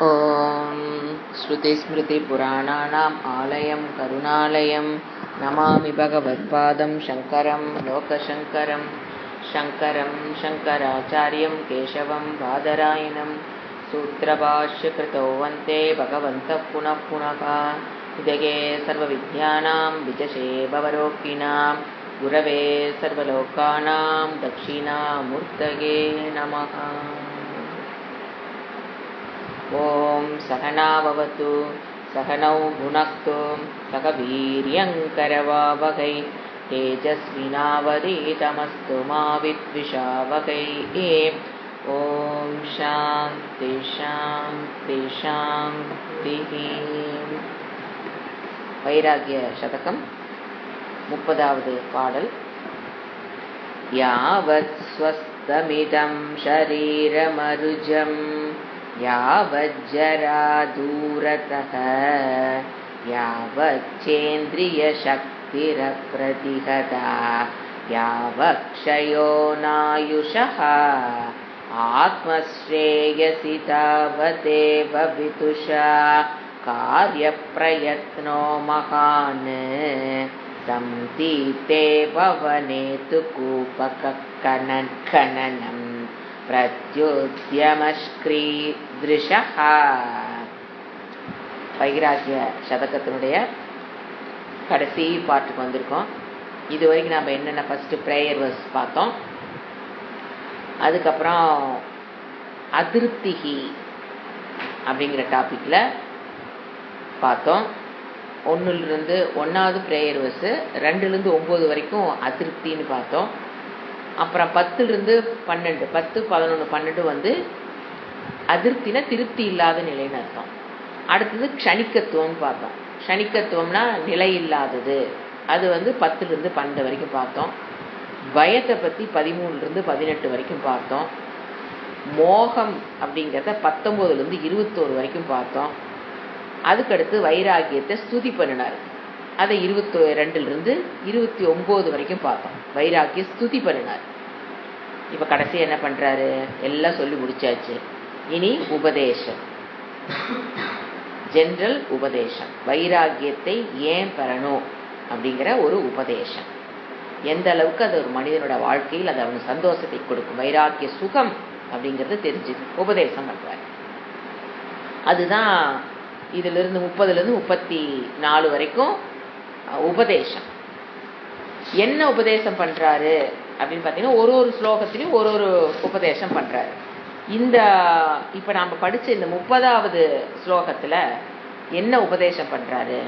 ॐ श्रुतिस्मृतिपुराणानाम् आलयं करुणालयं नमामि भगवत्पादं शङ्करं लोकशङ्करं शङ्कराचार्यं केशवं बादरायणं सूत्रभाष्यकृतौ वन्दे भगवन्तः पुनः पुनः हृदये सर्वविद्यानां विजशे भवरोगिणां गुरवे सर्वलोकानां दक्षिणामूर्तये नमः। ॐ सहना भवतु सहनौ भुनक्तु सह वीर्यङ्करवावहै तेजस्विनावधीतमस्तु मा विद्विषावहै। ॐ शान्ति शान्ति शान्तिः। வைராகிய சதகம் 30வது பாடல். யாவத் ஸ்வஸ்தமிதம் ஷரீரமருஜம் யாவஜ்ஜரா தூரதஹ யாவச்சேந்திரியசக்திரப்ரதிஹதா யாவக்ஷயோ நாயுஷः ஆத்மஸ்ரேயசி தாவதேவ விதுஷா कार्यप्रयत्नो महान् संदीप्ते भवने तु कूपकखननं प्रत्युद्यमश्क्रीदृशः. வைராகிய சதகத்தினுடைய கடைசி பாட்டுக்கு வந்திருக்கோம். இது வரைக்கும் நம்ம என்னென்ன ஃபர்ஸ்ட் ப்ரேயர் வர்ஸ் பார்த்தோம். அதுக்கப்புறம் அதிருப்திகி அப்படிங்கிற டாபிக்ல பார்த்தோம். 1வது ப்ரேயர் வர்ஸ் 2லேருந்து 9 வரைக்கும் அதிருப்தின்னு பார்த்தோம். அப்புறம் 10லேருந்து 12 10, 11, 12 வந்து அதிருப்தினா திருப்தி இல்லாத நிலைன்னு அர்த்தம். அடுத்தது க்ஷணிக்கத்துவம்னு பார்த்தோம். க்ஷணிக்கத்துவம்னா நிலை இல்லாதது, அது வந்து 10லேருந்து 12 வரைக்கும் பார்த்தோம். பயத்தை பற்றி 13லேருந்து 18 வரைக்கும் பார்த்தோம். மோகம் அப்படிங்கிறத 19லேருந்து 21 வரைக்கும் பார்த்தோம். அதுக்கடுத்து வைராகியத்தை ஸ்துதி பண்ணினார். அதை 22லேருந்து 29 வரைக்கும் பார்த்தோம். வைராகிய ஸ்துதி பண்ணினார். இப்போ கடைசி என்ன பண்ணுறாரு, எல்லாம் சொல்லி முடிச்சாச்சு. இனி உபதேசம், ஜென்ரல் உபதேசம். வைராகியத்தை ஏன் பெறணும் அப்படிங்கிற ஒரு உபதேசம். எந்த அளவுக்கு அது ஒரு மனிதனோட வாழ்க்கையில் அது அவனுக்கு சந்தோஷத்தை கொடுக்கும், வைராகிய சுகம் அப்படிங்கிறது தெரிஞ்சு உபதேசம் பண்ணுறாரு. அதுதான் இதிலிருந்து 30லேருந்து 34 வரைக்கும் உபதேசம். என்ன உபதேசம் பண்றாரு அப்படின்னு பார்த்தீங்கன்னா, ஒரு ஸ்லோகத்திலையும் ஒரு உபதேசம் பண்றாரு. இந்த இப்ப நாம படிச்ச இந்த 30வது ஸ்லோகத்துல என்ன உபதேசம் பண்றாரு?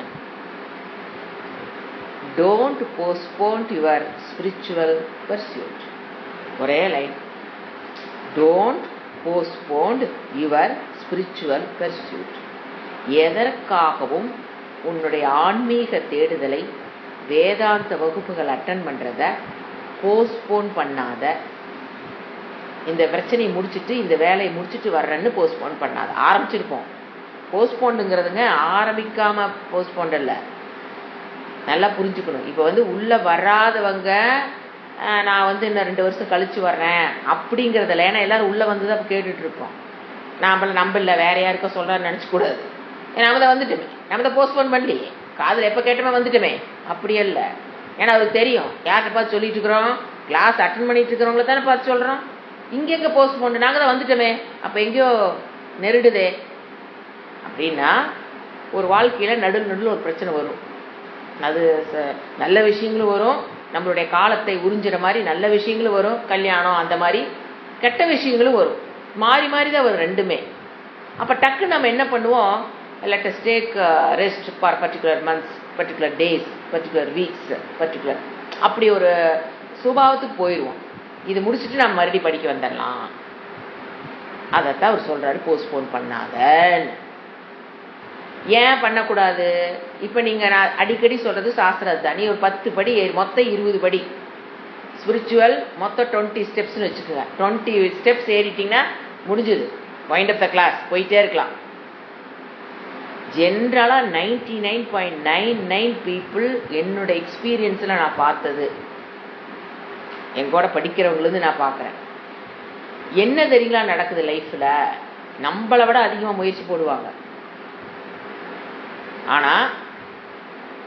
Don't postpone your spiritual pursuit. ஒரே line, don't postpone your spiritual pursuit. எதற்காகவும் உன்னுடைய ஆன்மீக தேடுதலை, வேதாந்த வகுப்புகள் அட்டன் பண்றத போஸ்ட்போன் பண்ணாத. இந்த பிரச்சனையை முடிச்சுட்டு இந்த வேலையை முடிச்சுட்டு வர்றேன்னு போஸ்ட்போன் பண்ணாத. ஆரம்பிச்சிருப்போம். போஸ்ட்போனுங்கிறதுங்க ஆரம்பிக்காம போஸ்ட்போன் இல்லை, நல்லா புரிஞ்சுக்கணும். இப்போ வந்து உள்ள வராதவங்க நான் வந்து இன்னும் 2 வருஷம் கழிச்சு வர்றேன் அப்படிங்கிறதில்ல. ஏன்னா எல்லாரும் உள்ள வந்து தான் கேட்டுட்டு இருப்போம். நம்ம இல்லை வேற யாருக்கோ சொல்றான்னு நினைச்சக்கூடாது. நம்ம தான் வந்துட்டோமே, நம்ம தான் போஸ்ட்போன் பண்ணி காதில் எப்போ கேட்டோமே வந்துட்டோமே, அப்படியே இல்லை. ஏன்னா அவருக்கு தெரியும் யார்கிட்ட பார்த்து சொல்லிட்டு இருக்கிறோம், கிளாஸ் அட்டன் பண்ணிட்டு இருக்கிறவங்கள தானே பார்த்து சொல்கிறோம். இங்கே எங்கே போஸ்ட்போன், நாங்கள் தான் வந்துட்டோமே, அப்போ எங்கேயோ நெருடுதே அப்படின்னா ஒரு வாழ்க்கையில் நடுவில் ஒரு பிரச்சனை வரும். அது நல்ல விஷயங்களும் வரும், நம்மளுடைய காலத்தை உறிஞ்சிற மாதிரி நல்ல விஷயங்களும் வரும், கல்யாணம் அந்த மாதிரி கெட்ட விஷயங்களும் வரும். மாறி மாறி தான் வரும் ரெண்டுமே. அப்போ டக்கு நம்ம என்ன பண்ணுவோம், let us take rest for particular months, particular days, particular weeks, particular அப்படி ஒரு சுபாவத்துக்கு போயிடுவோம். இது முடிச்சுட்டு நம்ம மறுபடியும் படிக்க வந்துடலாம். அதைத்தான் அவர் சொல்றாரு, போஸ்ட்போன் பண்ணாத. ஏன் பண்ணக்கூடாது? இப்போ நீங்கள் நான் அடிக்கடி சொல்றது சாஸ்திரம் தான். நீ ஒரு 10 படி மொத்தம் 20 படி ஸ்பிரிச்சுவல் மொத்தம் 20 ஸ்டெப்ஸ்னு வச்சுக்கோங்க. 20 ஸ்டெப்ஸ் ஏறிட்டிங்கன்னா முடிஞ்சுது, வைண்ட் ஆஃப் த கிளாஸ், போயிட்டே இருக்கலாம். ஜென்ரலாக 99.99 பீப்புள் என்னோட எக்ஸ்பீரியன்ஸில் நான் பார்த்தது, எங்கூட படிக்கிறவங்களுக்கு நான் பார்க்குறேன், என்ன தெரியுங்களா நடக்குது லைஃப்பில்? நம்மளை விட அதிகமாக முயற்சி போடுவாங்க. ஆனால்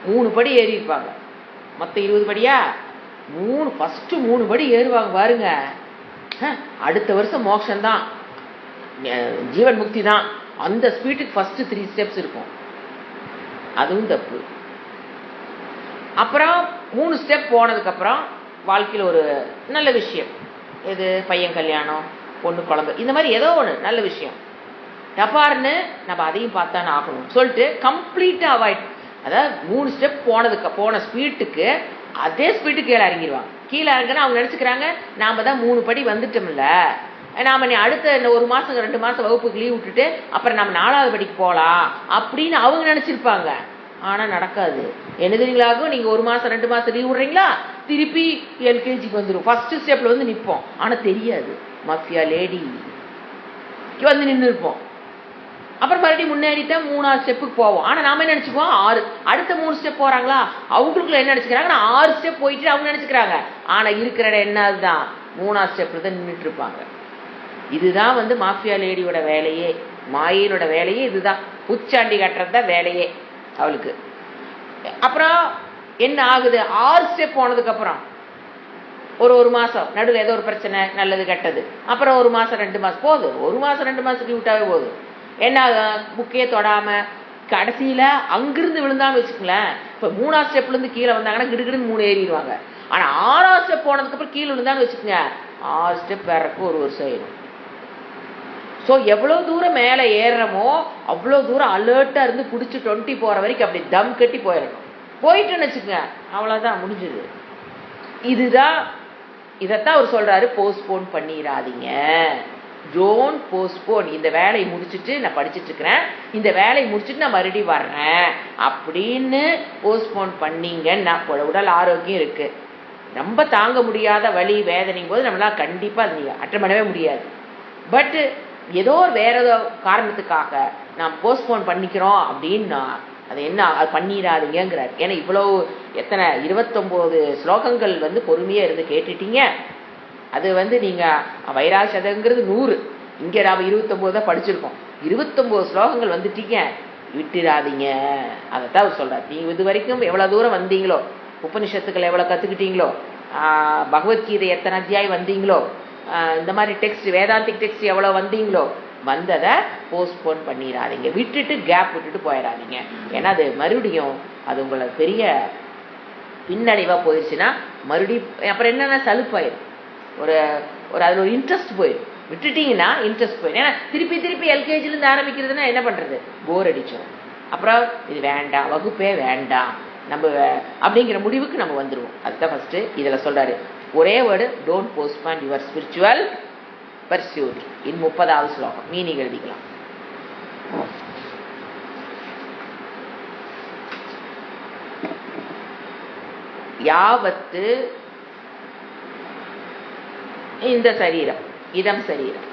3 படி ஏறி இருப்பாங்க. மொத்தம் 20 படியா, ஃபஸ்ட்டு 3 படி ஏறுவாங்க பாருங்க. அடுத்த வருஷம் மோட்சம்தான், ஜீவன் முக்தி தான். அந்த ஸ்பீட்டுக்கு ஃபஸ்ட்டு 3 ஸ்டெப்ஸ் இருக்கும். அதுவும் தப்பு. அப்புறம் 3 ஸ்டெப் போனதுக்கப்புறம் வாழ்க்கையில் ஒரு நல்ல விஷயம், எது பையன் கல்யாணம், பொண்ணு குழந்தை, இந்த மாதிரி ஏதோ ஒன்று நல்ல விஷயம் டப்பாருன்னு நம்ம அதையும் பார்த்தானே ஆகணும் சொல்லிட்டு கம்ப்ளீட்டாக அவாய்ட். அதாவது 3 ஸ்டெப் போன ஸ்பீட்டுக்கு அதே ஸ்பீட்டுக்கு கீழே இறங்கிடுவாங்க. கீழே இறங்கினா அவங்க நினச்சிக்கிறாங்க நாம் தான் 3 படி வந்துட்டோம்ல, நாம் நீ அடுத்த 1 மாதம் 2 மாதம் வகுப்புக்கு லீவ் விட்டுட்டு அப்புறம் நம்ம 4வது படிக்கு போகலாம் அப்படின்னு அவங்க நினச்சிருப்பாங்க. ஆனால் நடக்காது. என்ன தெரியுங்களாகும், நீங்கள் 1 மாதம் 2 மாதம் லீவ் விட்றீங்களா, திருப்பி எல்கேஜிக்கு வந்துடும். ஃபஸ்ட்டு ஸ்டெப்பில் வந்து நிற்போம். ஆனால் தெரியாது, மஃபியா லேடி வந்து நின்று இருப்போம். அப்புறம் மறுபடியும் முன்னேறித்தான் 3வது ஸ்டெப்புக்கு போவோம். ஆனால் நாம என்ன நினச்சிப்போம், 6 அடுத்த 3 ஸ்டெப் போகிறாங்களா, அவங்களுக்குள்ள என்ன நினச்சிக்கிறாங்க, நான் 6 ஸ்டெப் போயிட்டு அவங்க நினச்சிக்கிறாங்க. ஆனால் இருக்கிற இடம் என்ன, அதுதான் 3வது ஸ்டெப்பில் தான் நின்றுட்டு இருப்பாங்க. இதுதான் வந்து மாஃபியா லேடியோட வேலையே, மாயினோட வேலையே இதுதான். புச்சாண்டி கட்டுறது தான் வேலையே அவளுக்கு. அப்புறம் என்ன ஆகுது, 6 ஸ்டெப் போனதுக்கப்புறம் ஒரு மாதம் நடுவில் ஏதோ ஒரு பிரச்சனை, நல்லது கெட்டது, அப்புறம் 1 மாதம் 2 மாதம் போதும், 1 மாதம் 2 மாதத்துக்கு விட்டாவே போதும். என்ன புக்கையே தொடாமல் கடைசியில் அங்கிருந்து விழுந்தான்னு வச்சுக்கங்களேன். இப்போ 3வது ஸ்டெப்லேருந்து கீழே வந்தாங்கன்னா கிடுகிடுன்னு 3 ஏறிடுவாங்க. ஆனால் 6வது ஸ்டெப் போனதுக்கப்புறம் கீழே விழுந்தான்னு வச்சுக்கோங்க, 6 ஸ்டெப் வேறக்கு 1 வருஷம் ஆயிடும். ஸோ எவ்வளோ தூரம் மேலே ஏறுறமோ அவ்வளோ தூரம் அலர்ட்டாக இருந்து பிடிச்சி 20 போகிற வரைக்கும் அப்படி தம் கட்டி போயிடணும். போயிட்டுன்னு வச்சுக்கோங்க, அவ்வளோதான் முடிஞ்சுது. இதைத்தான் அவர் சொல்கிறாரு, போஸ்ட்போன் பண்ணிடாதீங்க. Don't postpone. இந்த வேலையை முடிச்சுட்டு நான் படிச்சுட்டு இருக்கிறேன், இந்த வேலையை முடிச்சுட்டு நான் மறுபடியும் வர்றேன் அப்படின்னு போஸ்ட்போன் பண்ணீங்கன்னா உடல் ஆரோக்கியம் இருக்குது. ரொம்ப தாங்க முடியாத வலி வேதனைங்கும் போது நம்மளால் கண்டிப்பாக அது நீங்கள் அட்டன் பண்ணவே முடியாது. பட்டு ஏதோ வேற ஏதோ காரணத்துக்காக நாம் போஸ்ட்போன் பண்ணிக்கிறோம் அப்படின்னா அது என்ன, அது பண்ணிடாதீங்கிறார். ஏன்னா இவ்வளோ எத்தனை 29 ஸ்லோகங்கள் வந்து பொறுமையாக இருந்து கேட்டுட்டீங்க. அது வந்து நீங்கள் வைராசதங்கிறது 100, இங்கே நாம் 29 தான் படிச்சிருக்கோம். 29 ஸ்லோகங்கள் வந்துட்டீங்க, விட்டுடாதீங்க. அதைத்தான் அவர் சொல்கிறார். நீங்கள் இது வரைக்கும் எவ்வளோ தூரம் வந்தீங்களோ, உபனிஷத்துக்கள் எவ்வளோ கற்றுக்கிட்டீங்களோ, பகவத்கீதை எத்தனை அத்தியாயம் வந்தீங்களோ, இந்த மாதிரி டெக்ஸ்ட் வேதாந்திக் டெக்ஸ்ட் எவ்வளோ வந்தீங்களோ, வந்ததை போஸ்ட்போன் பண்ணிடாதீங்க. விட்டுட்டு கேப் விட்டுட்டு போயிடாதீங்க. ஏன்னா அது மறுபடியும் அது உங்களை பெரிய பின்னடைவாக போயிடுச்சுன்னா மறுபடியும் அப்புறம் என்னென்னா சலுப்பாயிடும். ஒரு அதில் ஒரு இன்ட்ரெஸ்ட் போயிடும். விட்டுட்டிங்கன்னா இன்ட்ரெஸ்ட் போயிடும். ஏன்னா திருப்பி எல்கேஜிலேருந்து ஆரம்பிக்கிறதுனா என்ன பண்ணுறது, போர் அடிச்சிடும். அப்புறம் இது வேண்டாம், வகுப்பே வேண்டாம் நம்ம அப்படிங்கிற முடிவுக்கு நம்ம வந்துடுவோம். அதுதான் ஃபஸ்ட்டு இதில் சொல்கிறாரு. ஒரே word, don't postpone your spiritual pursuit. In 30வது ஸ்லோகம் மீனிங் எழுதிக்கலாம். யாவத்து இந்த சரீரம், இதம் சரீரம்,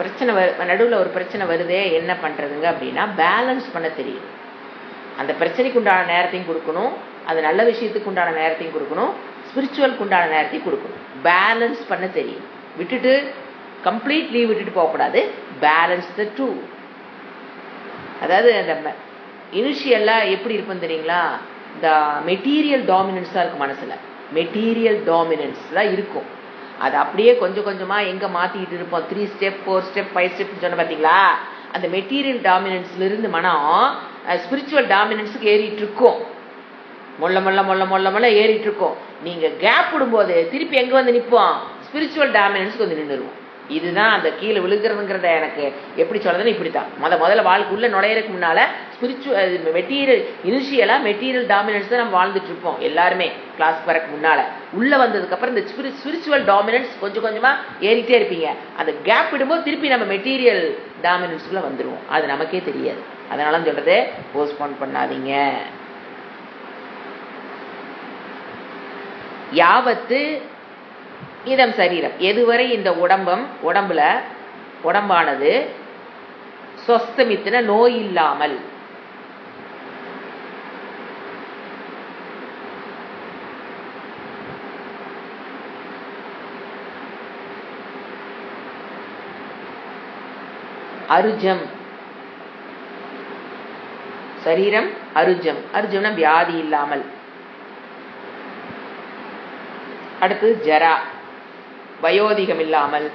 பிரச்சனை நடுவில் ஒரு பிரச்சனை வருதே, என்ன பண்ணுறதுங்க அப்படின்னா பேலன்ஸ் பண்ண தெரியும். அந்த பிரச்சனைக்கு உண்டான நேரத்தையும் கொடுக்கணும், அது நல்ல விஷயத்துக்கு உண்டான நேரத்தையும் கொடுக்கணும், ஸ்பிரிச்சுவலுக்கு உண்டான நேரத்தையும் கொடுக்கணும். பேலன்ஸ் பண்ண தெரியும். விட்டுட்டு கம்ப்ளீட் லீவ் விட்டுட்டு போகக்கூடாது. Balance the two. அதாவது அந்த இனிஷியலாக எப்படி இருக்குன்னு தெரியுங்களா, இந்த மெட்டீரியல் டாமினன்ஸ் தான் இருக்கும் மனசில். மெட்டீரியல் டாமினன்ஸ் தான் இருக்கும். அது அப்படியே கொஞ்சம் கொஞ்சமாக எங்கே மாற்றிக்கிட்டு இருப்போம். 3 ஸ்டெப் 4 ஸ்டெப் 5 ஸ்டெப்னு சொன்ன பார்த்தீங்களா, அந்த மெட்டீரியல் டாமினன்ஸ்லேருந்து மனம் ஸ்பிரிச்சுவல் டாமினன்ஸுக்கு ஏறிட்டு இருக்கும். மொல்ல ஏறிட்டு இருக்கும். நீங்கள் கேப் விடும்போது திருப்பி எங்கே வந்து நிற்போம், ஸ்பிரிச்சுவல் டாமினன்ஸுக்கு வந்து நின்றுடுவோம். இதுதான் அந்த கீழே விழுகிறதுங்கிறத எனக்கு எப்படி சொல்றதுன்னு இப்படி தான். முதல்ல வாழ்க்கைக்குள்ளே நுழையிறதுக்கு முன்னால் மெட்டீரியல் இனிஷியலாக மெட்டீரியல் டாமினன்ஸ் தான் நம்ம வாழ்ந்துட்டு இருப்போம் எல்லாருமே. கிளாஸ் வரக்கு முன்னால் உள்ளே வந்ததுக்கப்புறம் இந்த ஸ்பிரிச்சுவல் டாமினன்ஸ் கொஞ்சம் கொஞ்சமாக ஏறிட்டே இருப்பீங்க. அந்த கேப் விடும்போது திருப்பி நம்ம மெட்டீரியல் டாமினன்ஸ்குள்ளே வந்துடுவோம். அது நமக்கே தெரியாது. அதனால சொல்கிறது, போஸ்ட்போன் பண்ணாதீங்க. யாவத்து இதம் சரீரம், எதுவரை இந்த உடம்பானது சொஸ்தமித்தின நோய் இல்லாமல், அருஜம், சரீரம் அருஜம். அருஜம்னா வியாதி இல்லாமல். அடுத்து ஜரா, வயோதிகம் இல்லாமல்.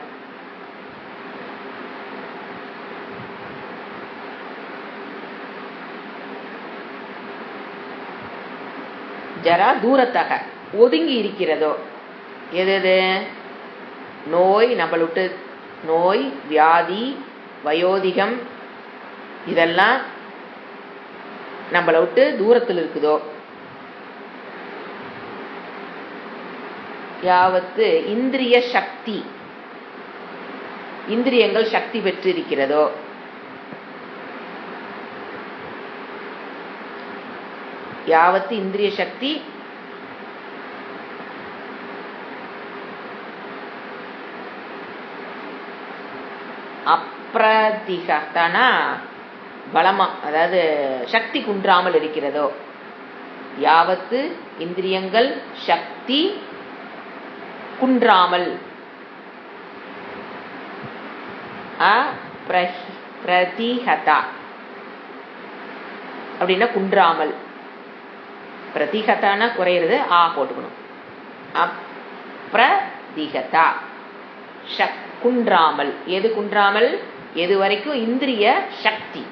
ஜரா தூரத்தக, ஒதுங்கி இருக்கிறதோ. எது? நோய், நம்மள விட்டு நோய், வியாதி, வயோதிகம், இதெல்லாம் நம்மளை விட்டு தூரத்தில் இருக்குதோ. யாவத்து இந்திரிய சக்தி, இந்திரியங்கள் சக்தி பெற்று இருக்கிறதோ. யாவத்து இந்திரிய சக்தி அப்ரதிகதனா பலமா, அதாவது சக்தி குன்றாமல் இருக்கிறதோ. யாவத்து இந்திரியங்கள் சக்தி குன்றாமல். பிரதிஹதா அப்படின்னா குன்றாமல். பிரதிஹதானா குறையிறது, போட்டுக்கணும். அப்ரதிஹதா குன்றாமல். எது குன்றாமல்? எது வரைக்கும் இந்திரிய சக்தி,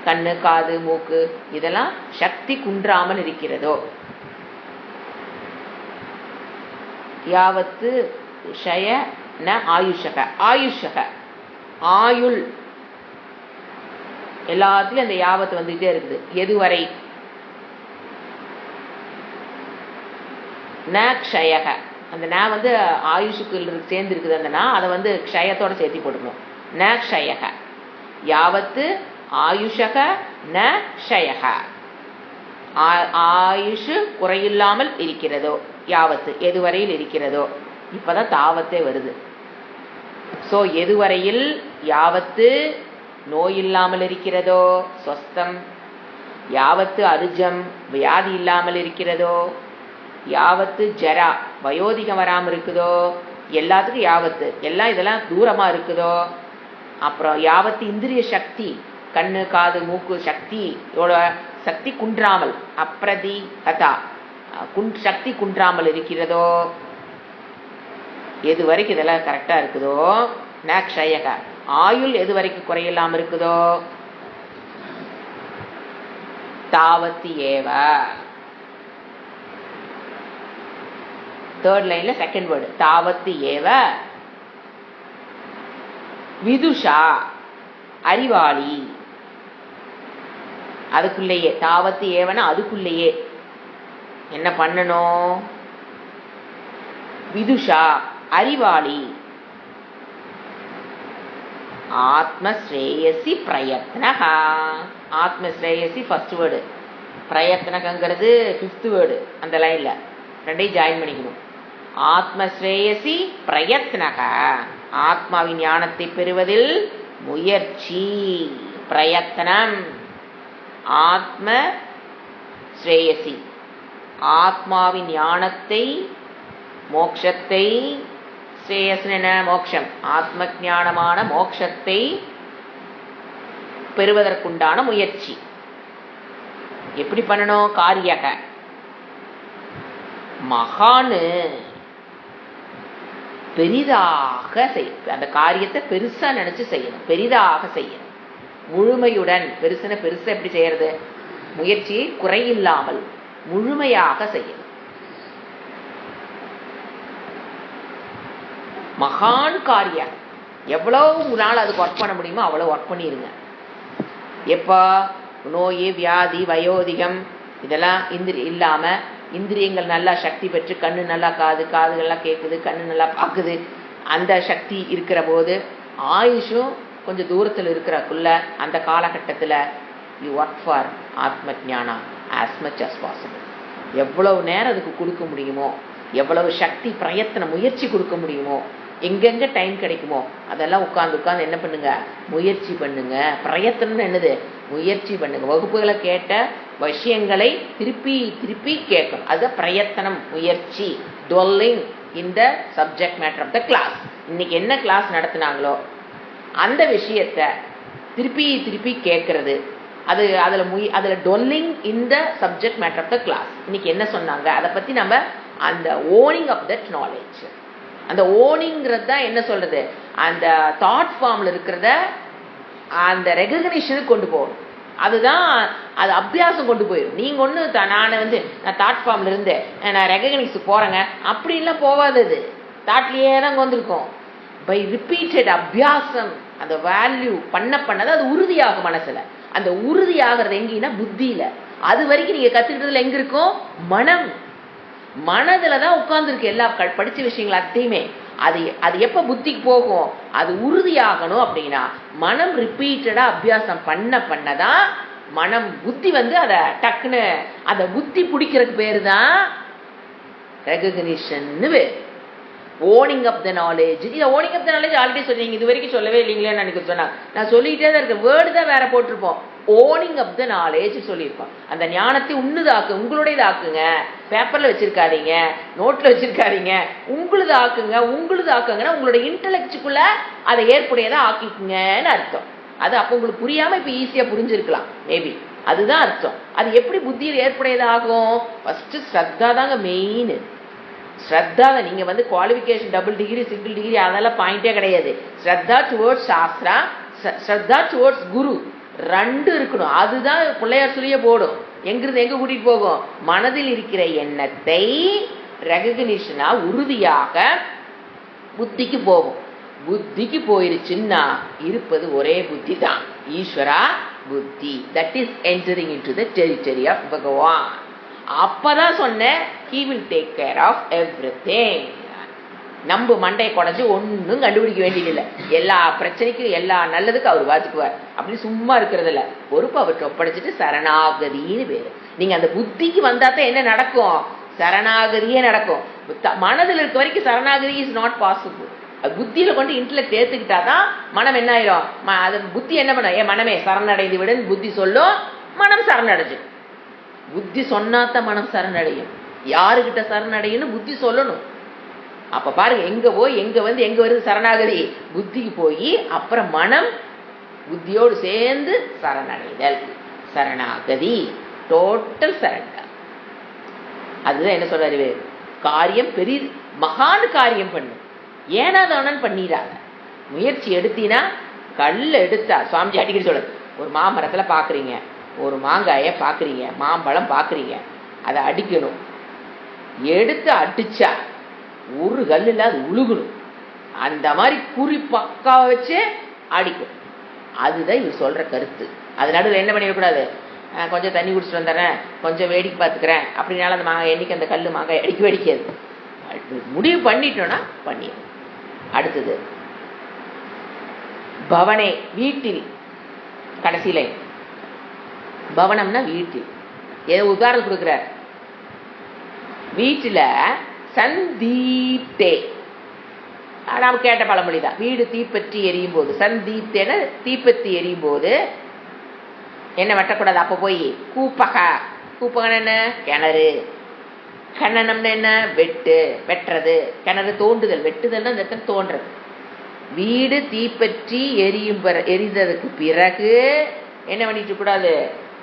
கண்ணு, காது, மூக்கு, இதெல்லாம் சக்தி குன்றாமல் இருக்கிறதோ. யாவத்து ஷய ந ஆயுஷக, ஆயுஷக ஆயுள், எல்லாத்துலயும் அந்த யாவத்து வந்துகிட்டே இருக்குது. எதுவரை? ந க்ஷயக, அந்த ந வந்து ஆயுஷுக்கு சேர்ந்து இருக்குது. அந்த ந அதை க்ஷயத்தோட சேர்த்தி போட்டுக்கணும். ந க்ஷயக, யாவத்து ஆயுஷக ந க்ஷயக, ஆயுஷு குறையில்லாமல் இருக்கிறதோ. யாவத்து எதுவரையில் இருக்கிறதோ. இப்பதான் தாவத்தே வருது. சோ எதுவரையில் யாவத்து நோய் இல்லாமல் இருக்கிறதோ ஸ்வஸ்தம், யாவத்து அருஜம் வியாதி இல்லாமல் இருக்கிறதோ, யாவத்து ஜரா வயோதிகம் வராமல் இருக்குதோ, எல்லாத்துக்கும் யாவத்து, எல்லாம் இதெல்லாம் தூரமா இருக்குதோ. அப்புறம் யாவத்து இந்திரிய சக்தி, கண்ணு, காது, மூக்கு சக்தியோட சக்தி குன்றாமல், அப்ரதி கதா சக்தி குன்றாமல் இருக்கிறதோ. எது வரைக்கும் இதெல்லாம் கரெக்டா இருக்குதோ. ந க்ஷயக, ஆயுள் எது வரைக்கும் குறையில்லாம இருக்குதோ. தாவத்தி ஏவ, தேர்ட் லைன்ல செகண்ட் வேர்டு தாவத்தி ஏவ விதுஷா அறிவாளி. அதுக்குள்ளேயே தாவத்தி ஏவனா அதுக்குள்ளேயே என்ன பண்ணணும்? விதுஷா அறிவாளி. ஆத்மஸ்ரேயசி பிரயத்னஹா, ஆத்மஸ்ரேயசி ஃபர்ஸ்ட் வேர்டு, பிரயத்னகங்கிறது ஃபிஃப்த் வேர்டு. அந்த லைன்ல ரெண்டையும் ஜாயின் பண்ணிக்கணும். ஆத்மஸ்ரேயசி பிரயத்னஹா, ஆத்மாவின் ஞானத்தை பெறுவதில் முயற்சி, பிரயத்தனம். ஆத்ம ஸ்ரேயசி, ஆத்மாவின் ஞானத்தை, மோட்சத்தை, ஸ்ரேயஸ்ன மோட்சம், ஆத்ம ஞானமான மோட்சத்தை பெறுவதற்குண்டான முயற்சி. எப்படி பண்ணணும்? காரியக மகானு, பெரிதாக அந்த காரியத்தை பெருசா நினைச்சு செய்யணும், பெரிதாக செய்யணும், முழுமையுடன். பெருசுன பெருசா எப்படி செய்யறது? முயற்சியை குறையில்லாமல் முழுமையாக செய்யணும். மகான் காரியம், எவ்வளவு நாள் அதுக்கு ஒர்க் பண்ண முடியுமோ அவ்வளவு ஒர்க் பண்ணிருங்க. எப்ப நோய், வியாதி, வயோதிகம் இதெல்லாம் இல்லாம இந்திரியங்கள் நல்லா சக்தி பெற்று, கண்ணு நல்லா காதுகள்லாம் கேட்குது, கண்ணு நல்லா பார்க்குது, அந்த சக்தி இருக்கிற போது, ஆயுஷும் கொஞ்சம் தூரத்தில் இருக்கிறக்குள்ள அந்த காலகட்டத்தில் யூ ஒர்க் ஃபார் ஆத்ம ஞானா ஆஸ் மச் அஸ் பாசிபிள். எவ்வளவு நேரம் அதுக்கு கொடுக்க முடியுமோ, எவ்வளவு சக்தி பிரயத்தன முயற்சி கொடுக்க முடியுமோ, எங்கெங்க டைம் கிடைக்குமோ அதெல்லாம் உட்கார்ந்து என்ன பண்ணுங்க? முயற்சி பண்ணுங்க. பிரயத்தனம் என்னது? முயற்சி பண்ணுங்க. வகுப்புகளை கேட்ட விஷயங்களை திருப்பி திருப்பி கேட்கணும். அது பிரயத்தனம், முயற்சி. dwelling in the subject matter of the class. இன்னைக்கு என்ன கிளாஸ் நடத்தினாங்களோ அந்த விஷயத்தை திருப்பி திருப்பி கேட்கறது, அது அதில் telling in the subject matter of the class. இன்னைக்கு என்ன சொன்னாங்க அதை பற்றி நம்ம அந்த ஓனிங் ஆஃப் தட் நாலேஜ், அந்த ஓனிங்கிறது தான் என்ன சொல்றது, அந்த தாட் ஃபார்மில் இருக்கிறத அந்த ரெகக்னிஷனுக்கு கொண்டு போகணும். அதுதான் அது அபியாசம் கொண்டு போயிடும். நீங்கள் ஒன்று நான் தாட் ஃபார்மில் இருந்தேன் நான் ரெகக்னைஸ் போகிறேங்க அப்படின்லாம் போகாதது, தாட்லேயே தான் வந்திருக்கோம். பை ரிப்பீட்டட் அபியாசம் அந்த வேல்யூ பண்ணதான் அது உறுதியாகும் மனசில். அந்த உறுதியாகிறது எங்கன்னா புத்தியில். அது வரைக்கும் நீங்கள் கற்றுக்கிட்டதுல எங்கே இருக்கும், மனதில் தான் உட்கார்ந்துருக்கு எல்லா படித்த விஷயங்கள் அத்தையுமே. அது எப்போ புத்திக்கு போகும், அது உறுதியாகணும் அப்படின்னா மனம் ரிப்பீட்டடாக அபியாசம் பண்ணதான் மனம் புத்தி அதை டக்குன்னு அந்த புத்தி பிடிக்கிறதுக்கு பேர் தான் ரெகக்னிஷன்னு பேர். Owning of the knowledge. இதை owning of the knowledge already சொல்றீங்க, இது வரைக்கும் சொல்லவே இல்லைங்களே எனக்கு சொன்னாங்க. நான் சொல்லிகிட்டே தான் இருக்கேன், வேர்டு தான் வேற போட்டிருப்போம். ஓனிங் ஆஃப் த நாலேஜ் சொல்லியிருப்போம். அந்த ஞானத்தை உங்களுடையதாக்குங்க, பேப்பரில் வச்சிருக்காதீங்க, நோட்டில் வச்சிருக்காதீங்க, உங்களுதாக்குங்கன்னா உங்களுடைய இன்டலெக்சுக்குள்ள அதை ஏற்புடையதாக ஆக்கிக்குங்கன்னு அர்த்தம். அது அப்போ உங்களுக்கு புரியாமல் இப்போ ஈஸியாக புரிஞ்சிருக்கலாம் மேபி, அதுதான் அர்த்தம். அது எப்படி புத்தியில் ஏற்புடையதாகும், ஃபஸ்ட்டு ஸ்ரத்தா தாங்க மெயின். ஸ்ரத்தா நீங்கள் qualification double degree single degree அதெல்லாம் பாயிண்டே கிடையாது. ஸ்ரத்தா டுவர்ட்ஸ் சாஸ்திரா, ஸ்ரத்தா டுவர்ட்ஸ் குரு, ரெண்டு இருக்கணும். அதுதான் பிள்ளையார் சொல்லியே போடும். எங்கிருந்து எங்கே கூட்டிகிட்டு போகும், மனதில் இருக்கிற எண்ணத்தை ரெகக்னிஷனா உறுதியாக புத்திக்கு போகும். புத்திக்கு போயிருச்சுன்னா இருப்பது ஒரே புத்தி தான், ஈஸ்வரா புத்தி. That is entering into the territory of Bhagavan. அப்பதான் சொன்னேன், he will take care of everything. நம்ம மண்டையை குறைஞ்சி ஒன்றும் கண்டுபிடிக்க வேண்டியதில்லை. எல்லா பிரச்சனைக்கும் எல்லா நல்லதுக்கும் அவர் பார்த்துக்குவார். அப்படி சும்மா இருக்கிறது இல்லை, பொறுப்பு அவற்றை ஒப்படைச்சிட்டு சரணாகதின்னு பேர். நீங்கள் அந்த புத்திக்கு வந்தால் தான் என்ன நடக்கும், சரணாகதியே நடக்கும். மனதில் இருக்க வரைக்கும் சரணாகதி இஸ் நாட் பாசிபிள். அது புத்தியில் கொண்டு இன்டலெக்ட் ஏற்றுக்கிட்டா தான் மனம் என்ன ஆயிரும், அது புத்தி என்ன பண்ணும், ஏன் மனமே சரணடைந்து விடுன்னு புத்தி சொல்லும், மனம் சரணடைஞ்சு. புத்தி சொன்னாத்தான் மனம் சரணடையும். யாருக்கிட்ட சரணடையும்னு புத்தி சொல்லணும். அப்ப பாருங்க, எங்க வருது சரணாகதி, புத்திக்கு போய் அப்புறம் மனம் புத்தியோடு சேர்ந்து சரணடைதல், சரணாகதி, டோட்டல் சரண்டர். அதுதான் என்ன சொல்றாரு, காரியம் பெரிய மகான் காரியம் பண்ணு, ஏனாதானன் பண்ணிடாத. முயற்சி எடுத்தினா கல்ல எடுத்தா, சுவாமிஜி அடிக்கடி சொல்றது, ஒரு மாமரத்துல பாக்குறீங்க, ஒரு மாங்காயை பார்க்குறீங்க, மாம்பழம் பார்க்குறீங்க, அதை அடிக்கணும். எடுத்து அடிச்சா ஒரு கல்லில் அது உழுகணும். அந்த மாதிரி குறி பக்காவை வச்சு அடிக்கணும். அதுதான் இவர் சொல்கிற கருத்து. அது நடுவில் என்ன பண்ணிடக்கூடாது, கொஞ்சம் தண்ணி குடிச்சிட்டு வந்துடுறேன், கொஞ்சம் வேடிக்கை பார்த்துக்கிறேன் அப்படின்னால அந்த மாங்காய் என்னைக்கு அந்த கல் மாங்காய் அடிக்காது. முடிவு பண்ணிட்டோன்னா பண்ணிடும். அடுத்தது பவனே, வீட்டில், கடைசியில பவனம்னா வீட்டில். ஏதோ உதாரணம் கொடுக்குறார், வீட்டில் சந்தீப்தே, நாம் கேட்ட பழமொழி தான். வீடு தீப்பற்றி எரியும் போது, சந்தீப்தேன தீப்பற்றி எரியும் போது என்ன வெட்டக்கூடாது, அப்போ போய் கூப்பகன்னு என்ன, கிணறு, கண்ணனம்னு என்ன, வெட்டுறது, கிணறு தோண்டுதல், வெட்டுதல்னா இந்த இடத்துல தோன்றது. வீடு தீப்பற்றி எரிந்ததுக்கு பிறகு என்ன பண்ணிட்டு கூடாது,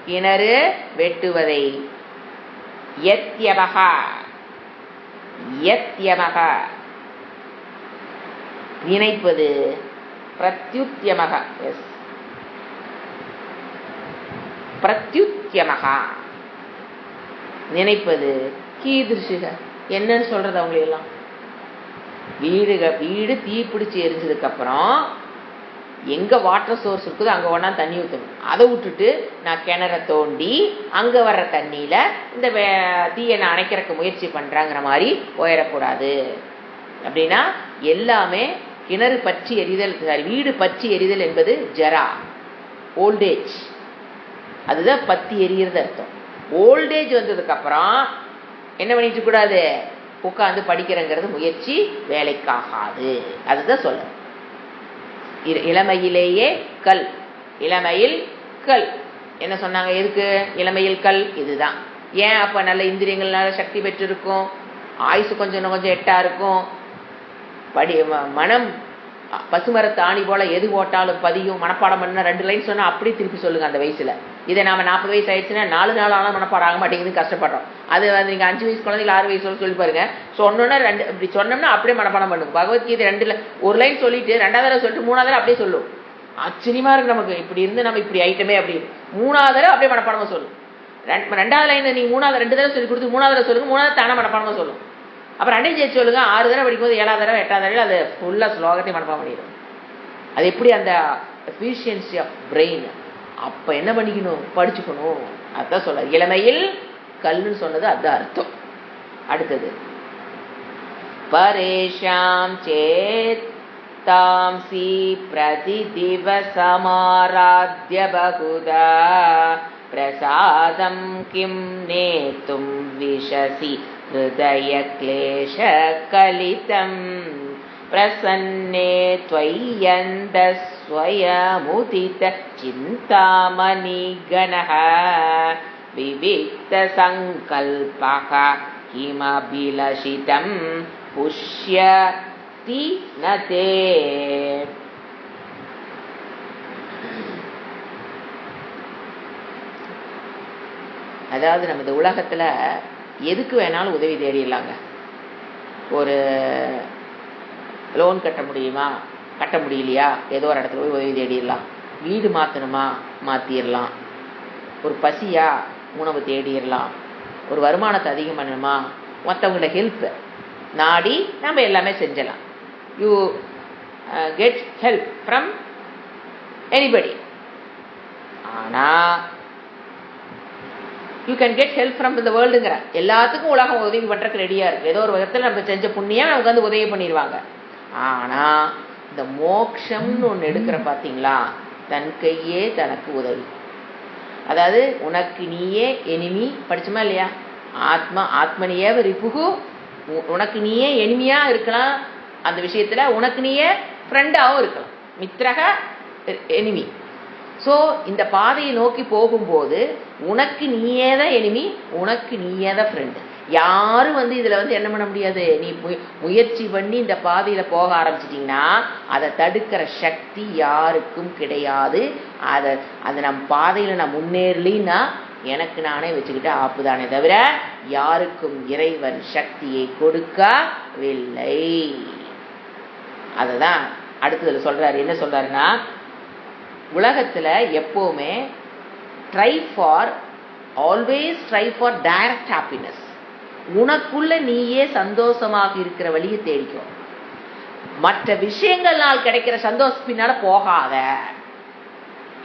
கிணறு வெட்டுவதை நினைப்பது பிரத்யுத்யமக. எஸ், பிரத்யுத்யமக நினைப்பது. கீதிருஷிக என்னன்னு சொல்றது அவங்களையெல்லாம், வீடு தீப்பிடிச்சு எரிஞ்சதுக்கு அப்புறம் எங்க வாட்டர் சோர்ஸ் இருக்குதோ அங்க ஒன்னா தண்ணி ஊற்றணும். அதை விட்டுட்டு நான் கிணற தோண்டி அங்க வர்ற தண்ணியில இந்த தீயை நான் அணைக்கிறக்கு முயற்சி பண்றாங்கிற மாதிரி போயிடக்கூடாது. அப்படின்னா எல்லாமே கிணறு பற்றி எரிதல், வீடு பற்றி எரிதல் என்பது ஜரா, ஓல்டேஜ். அதுதான் பத்தி எரியறது அர்த்தம். ஓல்டேஜ் வந்ததுக்கு அப்புறம் என்ன பண்ணிட்டு கூடாது, உட்காந்து படிக்கிறங்கிறது முயற்சி வேலைக்காகாது. அதுதான் சொல்ல. இளமையிலேயே கல், இளமையில் கல் என்ன சொன்னாங்க, எதுக்கு இளமையில் கல், இதுதான். ஏன் அப்ப நல்ல இந்திரியங்கள்னால சக்தி பெற்றிருக்கும், ஆயுசு கொஞ்சம் கொஞ்சம் எட்டா இருக்கும், மனம் பசுமரத்து ஆணி போல எது போட்டாலும் பதியும். மனப்பாடம் பண்ண 2 லைன் சொன்னா அப்படி திருப்பி சொல்லுங்க அந்த வயசுல. இதை நாம 40 வயசு ஆயிடுச்சுன்னா 4 நாள் ஆனா மனப்பாடம் ஆக மாட்டேங்குதுன்னு கஷ்டப்படுறோம். அது நீங்க 5 வயசு குழந்தைகள் 6 வயசு சொல்லி பாருங்க. சொன்னோன்னா 2 இப்படி சொன்னோம்னா அப்படியே மனப்பாடம் பண்ணுங்க. பகவத்கீதை 2 ஒரு லைன் சொல்லிட்டு 2வது தடவை சொல்லிட்டு 3வது தடவை அப்படியே சொல்லும். ஆச்சரியமா இருக்கு நமக்கு. இப்படி இருந்து நம்ம இப்படி ஐட்டமே அப்படி 3வது தடவை அப்படியே மனப்பாடமா சொல்லும். 2வது லைன் நீங்க 3வது 2 தடவை சொல்லி கொடுத்து 3வது தடவை சொல்லுங்க. 3வது தானே மனப்பாடமா சொல்லும். அப்புறம் 2 சேர்த்து சொல்லுங்க. 6 தடவை படிக்கும்போது 7வது தடவை 8வது தடவை அது ஃபுல்லா ஸ்லோகத்தையும் மனப்பாடம் பண்ணிடும். அது எப்படி அந்த எஃபிஷியன்சி ஆஃப் பிரெயின். அப்ப என்ன பண்ணிக்கணும், படிச்சுக்கணும். அதான் சொல்ற இளமையில் கல்லுன்னு சொன்னது அதுதான் அர்த்தம். அடுத்தது பரேஷாம் சேத் தாம்சி பிரதி திவசமாராத்ய பகுதா பிரசாதம் கிம் நேத்தும் விஷசி ஹிருதய க்லேஷ கலிதம் பிரசன்னே த்வய்யந்த ஸ்வயமுதித சிந்தாமணி கணஹ விவிக்த சங்கல்பஹ கிமபிலஷிதம் புஷ்யதி நதே. அதாவது நம்ம இந்த உலகத்துல எதுக்கு வேணாலும் உதவி தேடிடலாங்க. ஒரு லோன் கட்ட முடியுமா, கட்ட முடியலையா, ஏதோ ஒரு இடத்துல போய் உதவி தேடிடலாம். வீடு மாற்றணுமா, மாற்றிடலாம். ஒரு பசியா, உணவு தேடிடலாம். ஒரு வருமானத்தை அதிகம் பண்ணணுமா, மற்றவங்களோட ஹெல்ப் நாடி நம்ம எல்லாமே செஞ்சலாம். You get help from anybody. ஆனால் you can get help from the வேர்ல்டுங்கிற எல்லாத்துக்கும் உலகம் உதவி பண்ணுறதுக்கு ரெடியாக இருக்குது. ஏதோ ஒரு விதத்தில் நம்ம செஞ்ச புண்ணியம் நமக்கு வந்து உதவி பண்ணிடுவாங்க. ஆனால் இந்த மோட்சம்னு ஒன்று எடுக்கிற பார்த்தீங்களா, தன் கையே தனக்கு உதவி. அதாவது உனக்கு நீயே எனிமி படிச்சுமா இல்லையா, ஆத்மனியே ரிப்புகு. உனக்கு நீயே எனிமியாக இருக்கலாம், அந்த விஷயத்தில் உனக்கு நீயே ஃப்ரெண்டாகவும் இருக்கலாம். மித்ரக எனிமி. ஸோ இந்த பாதையை நோக்கி போகும்போது உனக்கு நீயே தான் எனிமி, உனக்கு நீயே தான் ஃப்ரெண்டு. யாரும் வந்து இதில் வந்து என்ன பண்ண முடியாது. நீ முயற்சி பண்ணி இந்த பாதையில் போக ஆரம்பிச்சிட்டிங்கன்னா அதை தடுக்கிற சக்தி யாருக்கும் கிடையாது. அதை நம் பாதையில் நான் முன்னேறலின்னா எனக்கு நானே வச்சுக்கிட்டு ஆப்புதானே தவிர யாருக்கும் இறைவன் சக்தியை கொடுக்கவில்லை. அதுதான் அடுத்ததுல சொல்றாரு. என்ன சொல்றாருன்னா, உலகத்துல எப்பவுமே always try for direct happiness. உனக்குள்ள நீயே சந்தோஷமாக இருக்கிற வழியை தேடிக்கோ. மற்ற விஷயங்களால் கிடைக்கிற சந்தோஷம் பின்னால போகாத.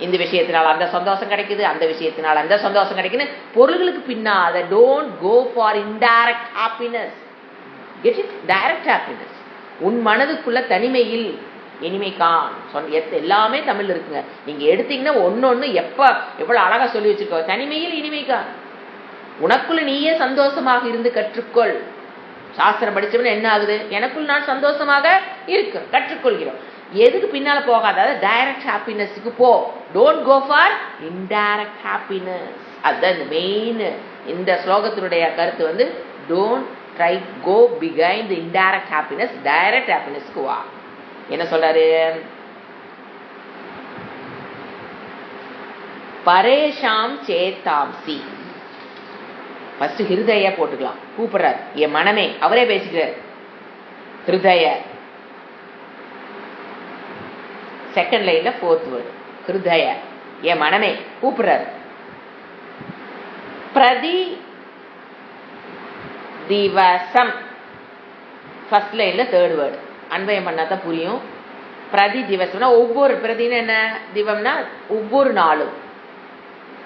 இந்த விஷயத்தினால அந்த சந்தோஷம் கிடைக்குது, அந்த விஷயத்தினால அந்த சந்தோஷம் கிடைக்குது, பொருள்களுக்கு பின்னால don't go for indirect happiness, get it direct happiness. உன் மனதுக்குள்ள தனிமையில் இனிமைக்கான் எல்லாமே தமிழ் இருக்குங்க. நீங்க எடுத்தீங்கன்னா ஒன்னொன்னு எவ்வளவு அழகா சொல்லி வச்சிருக்கோ. தனிமையில் இனிமைக்கான், உனக்குள்ள நீயே சந்தோஷமாக இருந்து கற்றுக்கொள். சாஸ்திரம் படிச்சவன என்ன ஆகுது, எனக்குள் நான் சந்தோஷமாக இருக்கு கற்றுக்கொள்கிறோம். எதுக்கு பின்னால போகாத, டைரக்ட் ஹாப்பினஸ்க்கு போ. Don't go for indirect happiness. அதுதான் இந்த மெயின். இந்த ஸ்லோகத்தினுடைய கருத்து வந்து don't try go behind the indirect happiness, direct ஹாப்பினஸ்க்கு வா. என்ன சொல்றாரு, பரேஷாம் சேத்தாம்சி. ஃபர்ஸ்ட் ஹிருதய போட்டுக்கலாம், கூப்பிடுறார். என் மனமே, அவரே பேசிக்கிறார். ஹிருதய செகண்ட் லைன்ல 4th வேர்டு ஹிருதய. என் மனமே கூப்பிடுறாரு. பிரதி திவசம் ஃபர்ஸ்ட் லைன்ல 3rd வேர்டு. அன்வயம் பண்ணாதான் புரியும். பிரதி திவசம்னா ஒவ்வொரு, பிரதினா என்ன, திவம்னா ஒவ்வொரு நாளும்.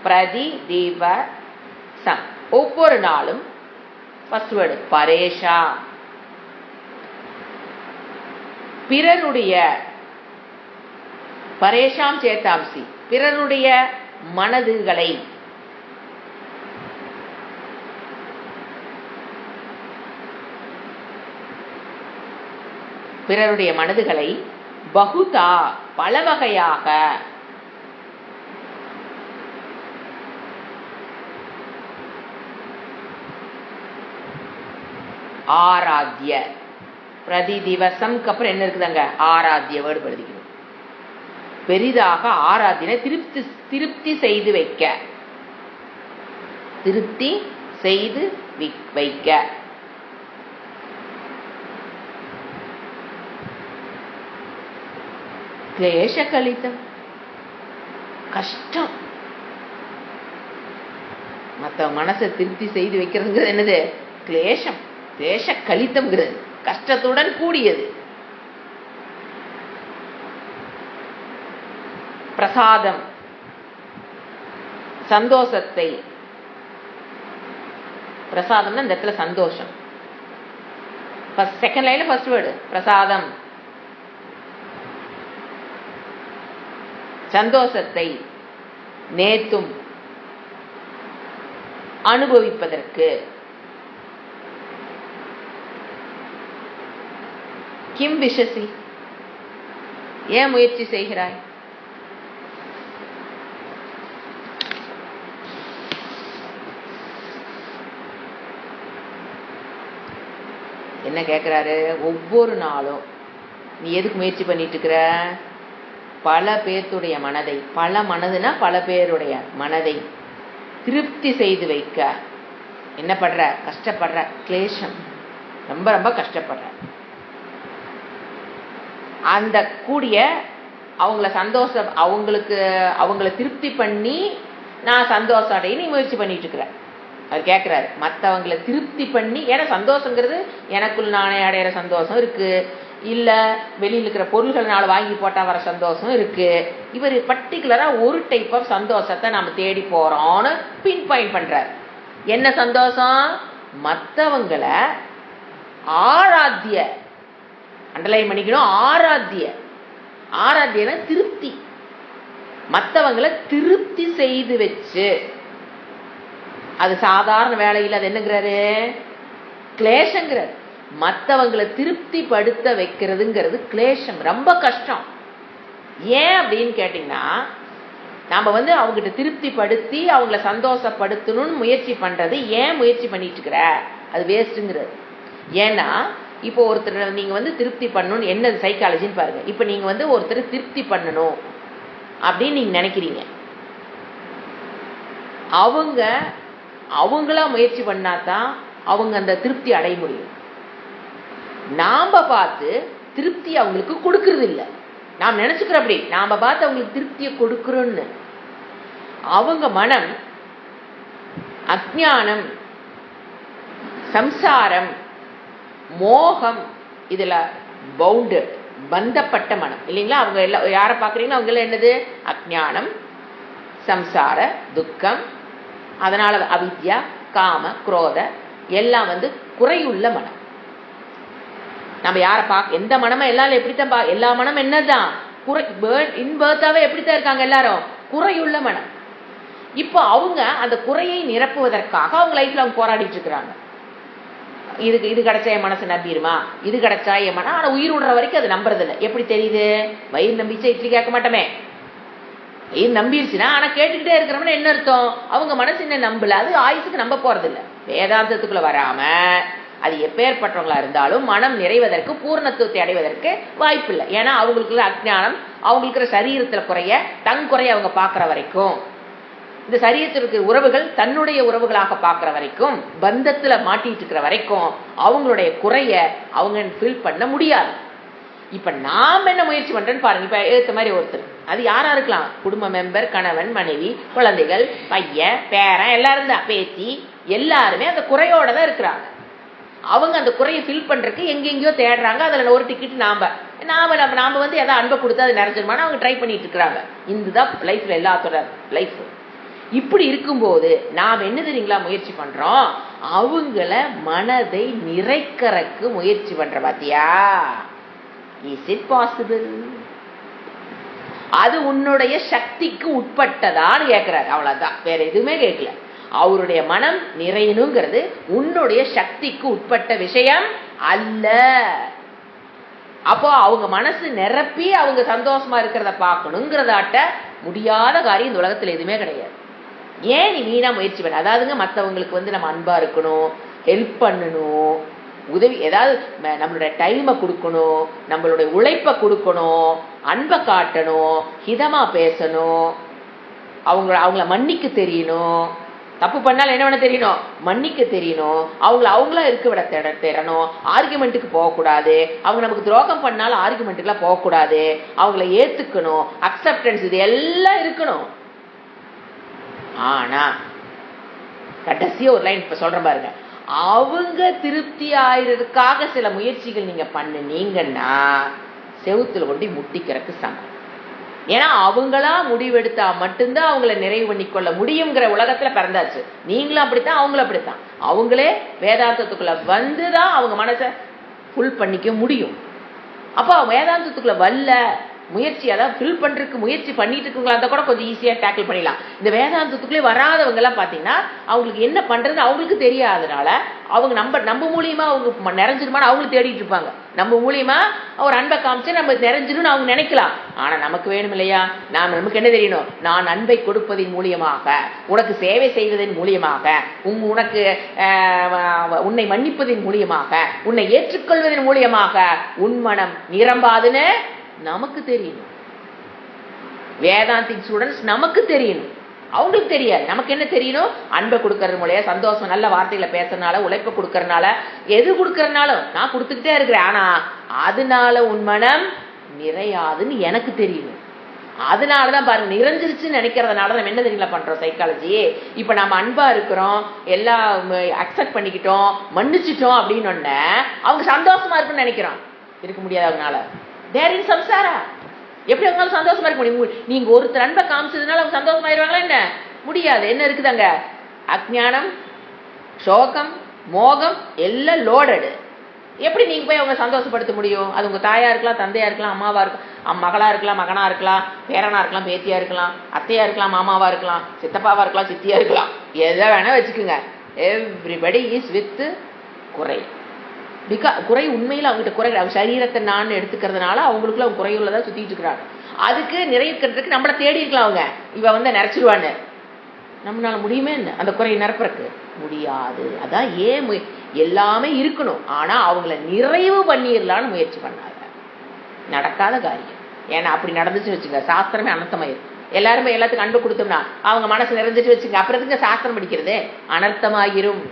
பிரதி திவசம் ஒவ்வொரு நாளும். ஃபர்ஸ்ட் வேர்டு பரேஷா. பிறருடைய, பரேஷாம் சேத்தாம்சி, பிறருடைய மனதுகளை, பிறருடைய மனதுகளை பகுதா பல வகையாக, ஆராத்ய பிரதி திவசம்க்கு அப்புறம் என்ன இருக்குதாங்க? ஆராத்திய வேர்டு எழுதிக்கணும். பெரிதாக ஆராத்தியனை திருப்தி செய்து வைக்க, திருப்தி செய்து வைக்க. கிளேஷ கலிதம், கஷ்டம். மற்ற மனசை திருப்தி செய்து வைக்கிறதுங்கிறது என்னது? கிளேஷம். கிளேஷ கலிதம்ங்கிறது கஷ்டத்துடன் கூடியது. பிரசாதம், சந்தோஷத்தை. பிரசாதம்னா இந்த இடத்துல சந்தோஷம். செகண்ட் லைன்ல ஃபர்ஸ்ட் வேர்டு பிரசாதம். சந்தோஷத்தை நேத்தும் அனுபவிப்பதற்கு. கிம் விஷசி, ஏன் முயற்சி செய்கிறாய்? என்ன கேட்கிறாரு? ஒவ்வொரு நாளும் நீ எதுக்கு முயற்சி பண்ணிட்டு இருக்கிற? பல பேர்த்துடைய மனதை, பல மனதுனா பல பேருடைய மனதை திருப்தி செய்து வைக்க என்ன பண்ற? கஷ்டப்படுற. கிளேஷம், ரொம்ப ரொம்ப கஷ்டப்படுற. அந்த கூடிய அவங்கள சந்தோஷம், அவங்கள திருப்தி பண்ணி நான் சந்தோஷம் அடைய நீ முயற்சி பண்ணிட்டு இருக்கிற. அவர் கேட்கிறாரு, மற்றவங்களை திருப்தி பண்ணி. ஏன்னா சந்தோஷங்கிறது எனக்குள் நானே அடையிற சந்தோஷம் இருக்கு, இல்ல வெளியில் இருக்கிற பொருள்கள்னால வாங்கி போட்டா வர சந்தோஷம் இருக்கு. இவர் பர்டிகுலரா ஒரு டைப் ஆஃப் சந்தோஷத்தை நாம தேடி போறோம்னு பின் பாயிண்ட் பண்றாரு. என்ன சந்தோஷம்? மற்றவங்களை ஆராத்திய, அண்டர்லைன் பண்ணிக்கணும், ஆராத்திய. ஆராத்தியன திருப்தி, மற்றவங்களை திருப்தி செய்து வச்சு. அது சாதாரண வேலையில் அது என்னங்கிறாரு? கிளேஷங்கிறாரு. மற்றவங்களை திருப்தி படுத்த வைக்கிறதுங்கிறது கிளேஷம், ரொம்ப கஷ்டம். ஏன் அப்படின்னு கேட்டீங்கன்னா, நாம அவங்ககிட்ட திருப்தி படுத்தி அவங்கள சந்தோஷப்படுத்தணும்னு முயற்சி பண்றது. ஏன் முயற்சி பண்ணிட்டு இருக்கிற? அது வேஸ்ட்டுங்கிறது. ஏன்னா இப்போ ஒருத்தர் நீங்க திருப்தி பண்ணணும், என்ன சைக்காலஜின்னு பாருங்க. இப்போ நீங்க ஒருத்தர் திருப்தி பண்ணணும் அப்படின்னு நீங்க நினைக்கிறீங்க. அவங்களா முயற்சி பண்ணாதான் அவங்க அந்த திருப்தி அடைய முடியும். நாம பார்த்து திருப்தி அவங்களுக்கு கொடுக்கறது இல்லை. நாம் நினைச்சுக்கிறோம் அப்படி, நாம பார்த்து அவங்களுக்கு திருப்தியை கொடுக்கிறோம்னு. அவங்க மனம் அஞ்ஞானம், சம்சாரம், மோகம், இதுல பவுண்டட், பந்தப்பட்ட மனம் இல்லைங்களா? அவங்க எல்லாம் யாரை பார்க்குறீங்களோ அவங்க எல்லாம் என்னது? அஞ்ஞானம், சம்சார, துக்கம், அதனால அவித்யா, காம, குரோத எல்லாம் குறையுள்ள மனம். நம்ம யாரை எந்த மனமும் எல்லாரும் எப்படித்தான் எல்லா மனம் என்னதான் இன்பர்த்தாவே எப்படித்தான் இருக்காங்க எல்லாரும்? குறையுள்ள மனம். இப்போ அவங்க அந்த குறையை நிரப்புவதற்காக அவங்க லைஃப்ல அவங்க போராடிட்டு இருக்கிறாங்க. இது கிடைச்சா என் மனசு நம்பிடுமா, இது கிடைச்சா என் மனம். ஆனா உயிர் விடுற வரைக்கும் அது நம்புறது இல்லை. எப்படி தெரியுது? வயிறு நம்பிச்சா இட்லி கேட்க மாட்டோமே. இது நம்பிருச்சுன்னா, ஆனா கேட்டுக்கிட்டே இருக்கிறவன என்ன அர்த்தம்? அவங்க மனசு என்ன நம்பல, அது ஆயுசுக்கு நம்ப போறது இல்லை. வேதாந்தத்துக்குள்ள வராம அது எப்பேற்பட்டவங்களா இருந்தாலும் மனம் நிறைவதற்கு, பூர்ணத்துவத்தை அடைவதற்கு வாய்ப்பு இல்லை. ஏன்னா அவங்களுக்குள்ள அஞ்ஞானம், அவங்களுக்கு சரீரத்துல குறைய, குறைய அவங்க பாக்குற வரைக்கும், இந்த சரீரத்திற்கு உறவுகள் தன்னுடைய உறவுகளாக பாக்குற வரைக்கும், பந்தத்துல மாட்டிட்டு இருக்கிற வரைக்கும் அவங்களுடைய குறைய அவங்க ஃபில் பண்ண முடியாது. இப்ப நாம என்ன முயற்சி பண்றேன்னு பாருங்க. இப்ப ஏத்த மாதிரி ஒருத்தர், அது யாரா இருக்கலாம்? குடும்ப மெம்பர், கணவன், மனைவி, குழந்தைகள், பையன், பேரன், எல்லாரும் தான், பேத்தி, எல்லாருமே அந்த குறையோட தான் இருக்கிறாங்க. அவங்க அந்த குறையை ஃபில் பண்றதுக்கு எங்கெங்கயோ தேடுறாங்க. அதுல ஒரு டிக்கெட் நாம ஏதாவது அன்பை கொடுத்தா அது நிறைஞ்சிருமான்னு அவங்க ட்ரை பண்ணிட்டு இருக்கிறாங்க. இதுதான் லைஃப்ல எல்லாத்தோட லைஃப். இப்படி இருக்கும்போது நாம் என்ன தெரியுங்களா முயற்சி பண்றோம்? அவங்கள மனதை நிறைக்கிறதுக்கு முயற்சி பண்ற. பாத்தியா? Is it possible? அது உன்னுடைய சக்திக்கு உட்பட்டதான்னு கேட்கிறாரு. அவ்வளவுதான், வேற எதுவுமே கேட்கல. அவருடைய மனம் நிறையணுங்கிறது உன்னுடைய சக்திக்கு உட்பட்ட விஷயம் அல்ல. அப்போ அவங்க மனசு நிரப்பி அவங்க சந்தோஷமா இருக்கிறத பார்க்கணுங்கிறதாட்ட முடியாத காரியம் இந்த உலகத்துல எதுவுமே கிடையாது. ஏன் நீ வீணா முயற்சி பண்ண? அதாவதுங்க, மற்றவங்களுக்கு நம்ம அன்பா இருக்கணும், ஹெல்ப் பண்ணணும், உதவி ஏதாவது நம்மளுடைய டைமை கொடுக்கணும், நம்மளுடைய உழைப்பை கொடுக்கணும், அன்பை காட்டணும், ஹிதமா பேசணும், அவங்கள மன்னிக்க தெரியணும். தப்பு பண்ணாலும் என்ன பண்ண தெரியணும்? மன்னிக்க தெரியணும். அவங்களா இருக்க விட தேடணும். ஆர்குமெண்ட்டுக்கு போகக்கூடாது. அவங்க நமக்கு துரோகம் பண்ணாலும் ஆர்குமெண்ட்டுக்குலாம் போகக்கூடாது. அவங்கள ஏத்துக்கணும், அக்செப்டன்ஸ், இது எல்லாம் இருக்கணும். ஆனா கடைசியா ஒரு லைன் இப்ப சொல்ற பாருங்க, அவங்க திருப்தி ஆயிரதுக்காக சில முயற்சிகள் நீங்க பண்ணுனீங்கன்னா செவுத்துல கொண்டு முட்டிக்கிறதுக்கு சமம். ஏன்னா அவங்களா முடிவெடுத்தா மட்டும்தான் அவங்கள நிறைவு பண்ணிக்கொள்ள முடியுங்கிற உலகத்துல பிறந்தாச்சு. நீங்களும் அப்படித்தான், அவங்களும் அப்படித்தான். அவங்களே வேதாந்தத்துக்குள்ள வந்துதான் அவங்க மனசை ஃபுல் பண்ணிக்க முடியும். அப்போ வேதாந்தத்துக்குள்ள வரல முயற்சி, அதாவது ஃபில் பண்றதுக்கு முயற்சி பண்ணிட்டு இருக்கவங்களா இருந்தா கூட கொஞ்சம் ஈஸியா டேக்கிள் பண்ணிடலாம். இந்த வேதாந்தத்துக்குள்ளே வராதவங்க எல்லாம் பாத்தீங்கன்னா அவங்களுக்கு என்ன பண்றது அவங்களுக்கு தெரியாதனால அவங்க நம்ம மூலியமா அவங்க நிறைஞ்சிருமான்னு அவங்களுக்கு தேடிட்டு இருப்பாங்க. நம்ம மூலியமா ஒரு அன்பை காமிச்சு நம்ம நிறைஞ்சிரும்னு அவங்க நினைக்கலாம். ஆனா நமக்கு வேணும் இல்லையா? நமக்கு என்ன தெரியணும்? நான் அன்பை கொடுப்பதன் மூலியமாக, உனக்கு சேவை செய்வதன் மூலியமாக, உனக்கு உன்னை மன்னிப்பதன் மூலியமாக, உன்னை ஏற்றுக்கொள்வதன் மூலியமாக உன் மனம் நிரம்பாதுன்னு நமக்கு தெரியணும். வேதாந்திக் ஸ்டூடெண்ட்ஸ் நமக்கு தெரியணும், அவங்களுக்கு தெரியாது. நமக்கு என்ன தெரியணும்? அன்பை கொடுக்கறது மூலியம், சந்தோஷம், நல்ல வார்த்தைகளை பேசுறதுனால, உழைப்பை கொடுக்கறதுனால, எது கொடுக்கறதுனாலும் நான் கொடுத்துக்கிட்டே இருக்கிறேன். ஆனா அதனால உன் மனம் நிறையாதுன்னு எனக்கு தெரியணும். அதனாலதான் பாருங்க, நிறைஞ்சிருச்சுன்னு நினைக்கிறதுனால நம்ம என்ன தெரியல பண்றோம் சைக்காலஜி. இப்ப நம்ம அன்பா இருக்கிறோம், எல்லாம் அக்செப்ட் பண்ணிக்கிட்டோம், மன்னிச்சிட்டோம் அப்படின்னு ஒண்ணு அவங்க சந்தோஷமா இருக்குன்னு நினைக்கிறோம். இருக்க முடியாது. அவங்களால தேரின் சம்சாரா எப்படி அவங்களால சந்தோஷமா இருக்க முடியும்? நீங்க ஒருத்தர் அன்பை காமிச்சதுனால அவங்க சந்தோஷமாயிருவாங்களா? என்ன முடியாது. என்ன இருக்குதாங்க? அஜ்ஞானம், சோகம், மோகம் எல்லாம் லோடடு. எப்படி நீங்க போய் அவங்க சந்தோஷப்படுத்த முடியும்? அது உங்க தாயா இருக்கலாம், தந்தையா இருக்கலாம், அம்மாவா இருக்கலாம், மகளா இருக்கலாம், மகனா இருக்கலாம், பேரனா இருக்கலாம், பேத்தியா இருக்கலாம், அத்தையா இருக்கலாம், மாமாவா இருக்கலாம், சித்தப்பாவா இருக்கலாம், சித்தியா இருக்கலாம், எதை வேணா வச்சுக்கோங்க. எவ்ரிபடி இஸ் வித் குறை. குறை உண்மையில அவங்ககிட்ட குறை, அவங்க சரீரத்தை நான் எடுத்துக்கிறதுனால அவங்களுக்குள்ள அவங்க குறையுள்ளதான் சுத்திட்டு இருக்கிறாங்க. அதுக்கு நிறைவேற்கிறதுக்கு நம்மள தேடி இருக்கலாம். அவங்க இவ நிறைச்சிருவான்னு நம்மளால முடியுமே என்ன அந்த குறையை நிரப்புறக்கு? முடியாது. அதான் ஏன் எல்லாமே இருக்கணும், ஆனா அவங்கள நிறைவு பண்ணிடலான்னு முயற்சி பண்ணாங்க. நடக்காத காரியம். ஏன்னா அப்படி நடந்துச்சு வச்சுங்க, சாஸ்திரமே அனர்த்தமாயிரும். எல்லாருமே எல்லாத்துக்கும் அன்பு கொடுத்தோம்னா அவங்க மனசு நிறைஞ்சிட்டு வச்சுங்க, அப்புறம் எதுக்கு சாஸ்திரம் படிக்கிறது? அனர்த்தமாயிரும்.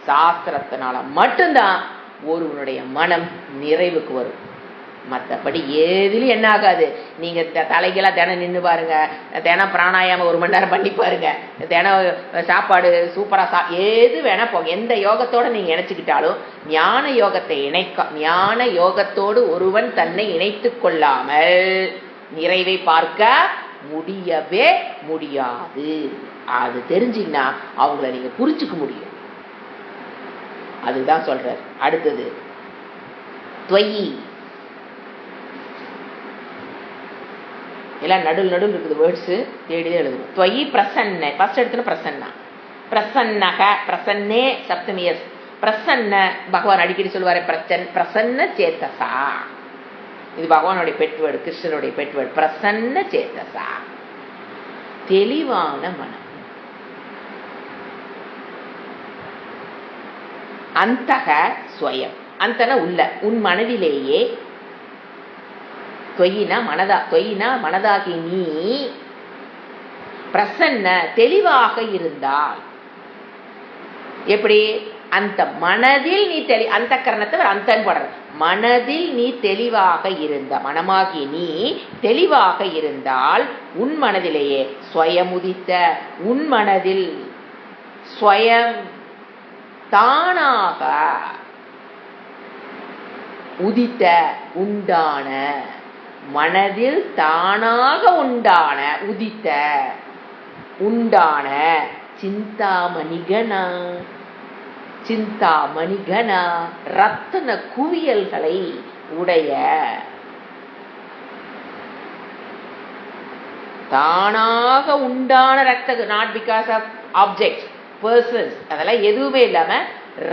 சாஸ்திரத்தினால மட்டும்தான் ஒருவனுடைய மனம் நிறைவுக்கு வரும். மற்றபடி ஏதிலும் என்ன ஆகாது. நீங்க தலைகளா தினம் நின்று பாருங்க, தினம் பிராணாயாமம் 1 மணி நேரம் பண்ணி பாருங்க, தினம் சாப்பாடு சூப்பரா ஏது வேணா போங்க, எந்த யோகத்தோட நீங்க இணைச்சுக்கிட்டாலும் ஞான யோகத்தோடு ஒருவன் தன்னை இணைத்து கொள்ளாமல் நிறைவை பார்க்க முடியவே முடியாது. அது தெரிஞ்சீங்கன்னா அவங்கள நீங்க புரிஞ்சுக்க முடியும். அதுதான் சொல்றார். அடுத்தது துவயி. எல்லாம் நடுவில் இருக்குது வேர்ட்ஸ், தேடிதான் எழுதணும். துவயி பிரசன்ன, ஃபர்ஸ்ட் எடுத்துன பிரசன்னா, பிரசன்னக, பிரசன்னே சப்தமியஸ், பிரசன்ன பகவான் அடிக்கடி சொல்லுவாரு, பிரசன்ன சேத்தசா. இது பகவானுடைய பெட்வேர்டு, கிருஷ்ணனுடைய பெட்வேர்டு. பிரசன்ன சேத்தசா, தெளிவான மனம். அந்தக ஸ்வயம், அந்தன உள்ள, உன் மனதிலேயே. தொயினா மனதாகி நீ பிரசன்ன தெளிவாக இருந்தால். எப்படி? அந்த மனதில் நீ அந்த கரணத்தை அந்தன் போடுற, மனதில் நீ தெளிவாக இருந்த, மனமாகி நீ தெளிவாக இருந்தால் உன் மனதிலேயே ஸ்வயமுதித்த, உன் மனதில் ஸ்வயம் தானாக உதித்த உண்டான, மனதில் தானாக உண்டான உதித்த உண்டான சிந்தாமணிகனா, சிந்தாமணிகனா ரத்தன குவியல்களை உடைய, தானாக உண்டான ரத்த, not because of object, persons, அதெல்லாம் எதுவுமே இல்லாம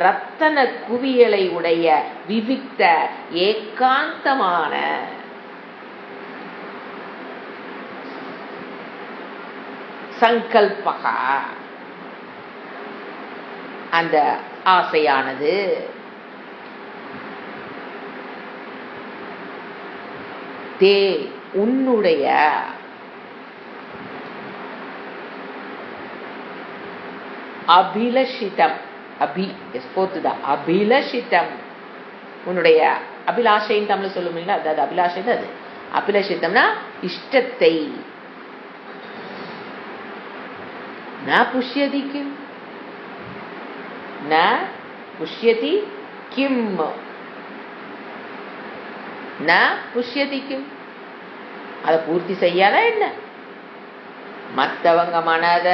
ரத்தன குவியலை உடைய விவிக்த ஏகாந்தமான சங்கல்பகா, அந்த ஆசையானது தே உன்னுடைய அபிலஷிதம் அபிலஷிதம் உன்னுடைய அபிலாஷைன்னு தமிழ் சொல்லுவீங்களா, அது அபிலாஷை தான். அது அபிலஷிதம்னா இஷ்டத்தை. ந புஷ்யதி கிம், ந புஷ்யதி கிம், ந புஷ்யதி கிம், அதை பூர்த்தி செய்யாத என்ன? மற்றவங்க மனத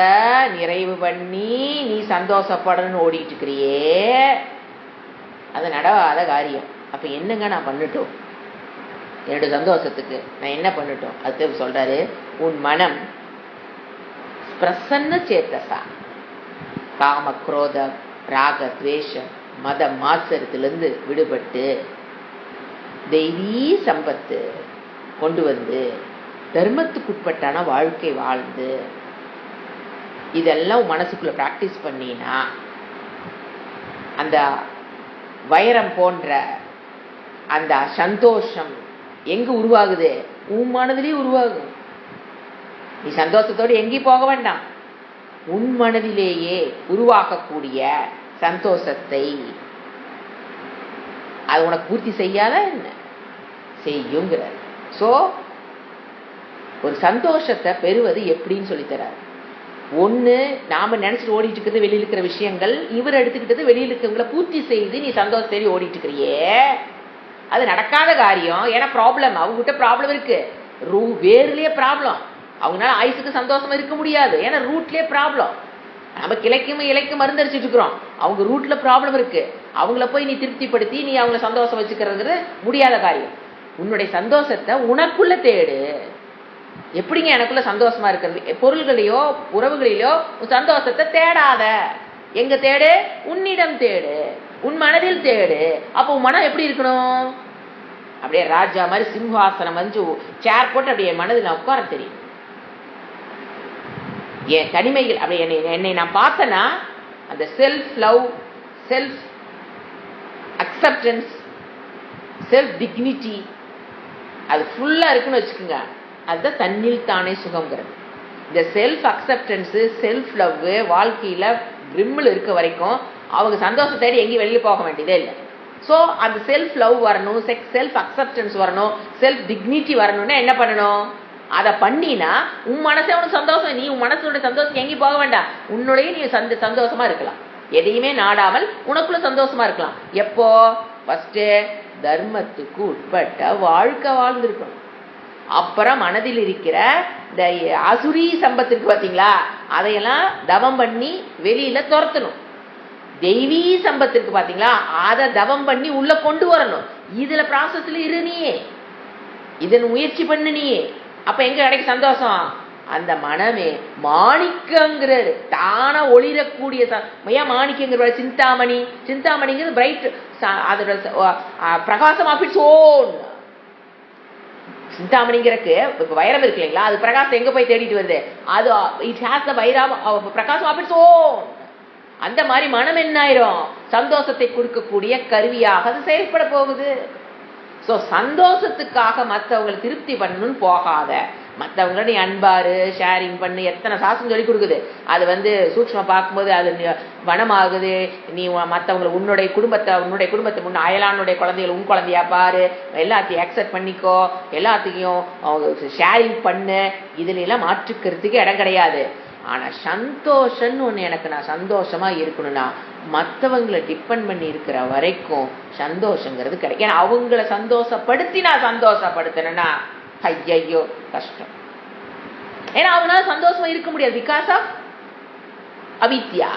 நிறைவு பண்ணி நீ சந்தோஷப்படணும்னு ஓடிட்டு இருக்கிறியே, அது நடவாத காரியம். அப்ப என்னங்க நான் பண்ணட்டும்? என்னோட சந்தோஷத்துக்கு நான் என்ன பண்ணட்டும்? அது சொல்றாரு, உன் மனம் பிரசன்ன சேத்தசா, காம குரோத ராக துவேஷ மத மாசரத்திலிருந்து விடுபட்டு தெய்வீ சம்பத்து கொண்டு வந்து தர்மத்துக்குட்பட்டான வாழ்க்கை வாழ்ந்து இதெல்லாம் மனசுக்குள்ள பிராக்டிஸ் பண்ணினா அந்த வைரம் போன்ற அந்த சந்தோஷம் எங்க உருவாகுது? உன் மனதிலேயே உருவாகும். நீ சந்தோஷத்தோடு எங்கேயும் போக வேண்டாம், உன் மனதிலேயே உருவாக்கக்கூடிய சந்தோஷத்தை அது உனக்கு பூர்த்தி செய்யாத என்ன? செய்யுங்கிறார். சோ ஒரு சந்தோஷத்தை பெறுவது எப்படின்னு சொல்லித்தரார். ஒண்ணு, நாம நினைச்சிட்டு ஓடிட்டு இருக்கிறது வெளியில இருக்கிற விஷயங்கள், இவர் எடுத்துக்கிட்டது வெளியில இருக்கிறவங்களை பூர்த்தி செய்து நீ சந்தோஷம் தேடி ஓடிட்டு இருக்கிறியே, அது நடக்காத காரியம். ஏன்னா ப்ராப்ளம், அவங்க கிட்ட ப்ராப்ளம் இருக்கு, வேர்லயே ப்ராப்ளம். அவங்களால ஆயுசுக்கு சந்தோஷமா இருக்க முடியாது, ஏன்னா ரூட்லயே ப்ராப்ளம். நம்ம கிளைக்கும் இலைக்கும் மருந்தடிச்சிட்டு இருக்கிறோம், அவங்க ரூட்ல ப்ராப்ளம் இருக்கு. அவங்கள போய் நீ திருப்திப்படுத்தி நீ அவங்கள சந்தோஷம் வச்சுக்கிறது முடியாத காரியம். உன்னுடைய சந்தோஷத்தை உனக்குள்ள தேடு. எப்படிங்க எனக்குள்ள சந்தோஷமா இருக்கிறது? பொருள்களையோ உறவுகளிலோ சந்தோஷத்தை தேடாத. எங்க தேடு? உன்னிடம் தேடு, உன் மனதில் தேடு. அப்ப உன் மனம் எப்படி இருக்கணும்? அப்படியே ராஜா மாதிரி சிம்ஹாசனம் வந்து சேர் போட்டு அப்படியே மனதில் நான் உட்கார தெரியும். என் தனிமைகள் அப்படி என்னை நான் பார்த்தேன்னா அந்த self love, self acceptance, self dignity அது ஃபுல்லா இருக்குன்னு வச்சுக்கோங்க. அதுதான் தன்னில் தானே சுகம்ங்கிறது. இந்த செல்ஃப் அக்செப்டன்ஸ், செல்ஃப் லவ் வாழ்க்கையில பிரிம்மில் இருக்க வரைக்கும் அவங்க சந்தோஷத்தை தேடி எங்கேயும் வெளியே போக வேண்டியதே இல்லை. ஸோ அந்த செல்ஃப் லவ் வரணும், செல்ஃப் அக்செப்டன்ஸ் வரணும், செல்ஃப் டிக்னிட்டி வரணும்னா என்ன பண்ணணும்? அதை பண்ணினா உன் மனசே உனக்கு சந்தோஷம். நீ உன் மனசோட சந்தோஷம் எங்கேயும் போக வேண்டாம், உன்னுடைய நீ சந்தோஷமா இருக்கலாம். எதையுமே நாடாமல் உனக்குள்ள சந்தோஷமா இருக்கலாம். எப்போ? ஃபர்ஸ்ட் தர்மத்துக்கு உட்பட்ட வாழ்க்கை வாழ்ந்துருக்கணும். அப்புறம் மனதில் இருக்கிற இந்த அசுரி சம்பத்திற்கு பார்த்தீங்களா, அதையெல்லாம் தவம் பண்ணி வெளியில துரத்தணும். தெய்வீ சம்பத்திற்கு பார்த்தீங்களா, அதை தவம் பண்ணி உள்ள கொண்டு வரணும். இதுல ப்ராசஸ்ல இரு நீயே, இதன் முயற்சி பண்ணு நீயே. அப்ப எங்க கிடைக்கும் சந்தோஷம்? அந்த மனமே மாணிக்கங்கிறது தானா ஒளிரக்கூடிய ஏன் மாணிக்கங்கிற சிந்தாமணி, சிந்தாமணிங்கிறது பிரைட், அதோட பிரகாசம் ஆஃப் இட்ஸ் ஓன். சிந்தாமணிங்கிறக்கு இப்ப வைரம் இருக்கு இல்லைங்களா, அது பிரகாசம் எங்க போய் தேடிட்டு வருது? அது இட் ஹேஸ் த வைரம் பிரகாசம் ஆஃப் இட்ஸ் ஓன். அந்த மாதிரி மனம் என்ன ஆயிரும்? சந்தோஷத்தை கொடுக்கக்கூடிய கருவியாக அது செயல்பட போகுது. ஸோ சந்தோஷத்துக்காக மற்றவங்களை திருப்தி பண்ணணும்னு போகாத. மற்றவங்கள நீ அன்பாரு, ஷேரிங் பண்ணு, எத்தனை சாசனம் சொல்லி கொடுக்குது. அது வந்து சூட்சமா பார்க்கும்போது அது வனமாகுது. நீ மற்றவங்களை உன்னுடைய குடும்பத்தை முன்ன அயலானுடைய குழந்தைகள் உன் குழந்தையா பாரு, எல்லாத்தையும் அக்செப்ட் பண்ணிக்கோ, எல்லாத்தையும் ஷேரிங் பண்ணு. இதுல எல்லாம் மாற்றுக்கிறதுக்கு இடம் கிடையாது. ஆனா சந்தோஷம்னு ஒண்ணு, எனக்கு நான் சந்தோஷமா இருக்கணும்னா மற்றவங்களை டிபெண்ட் பண்ணி இருக்கிற வரைக்கும் சந்தோஷங்கிறது கிடைக்கும். ஏன்னா அவங்கள சந்தோஷப்படுத்தி நான் சந்தோஷப்படுத்தினா ஐயோ கஷ்டம். ஏன்னா அவங்களால சந்தோஷமா இருக்க முடியாது. பிகாஸ் ஆஃப் அவித்யா,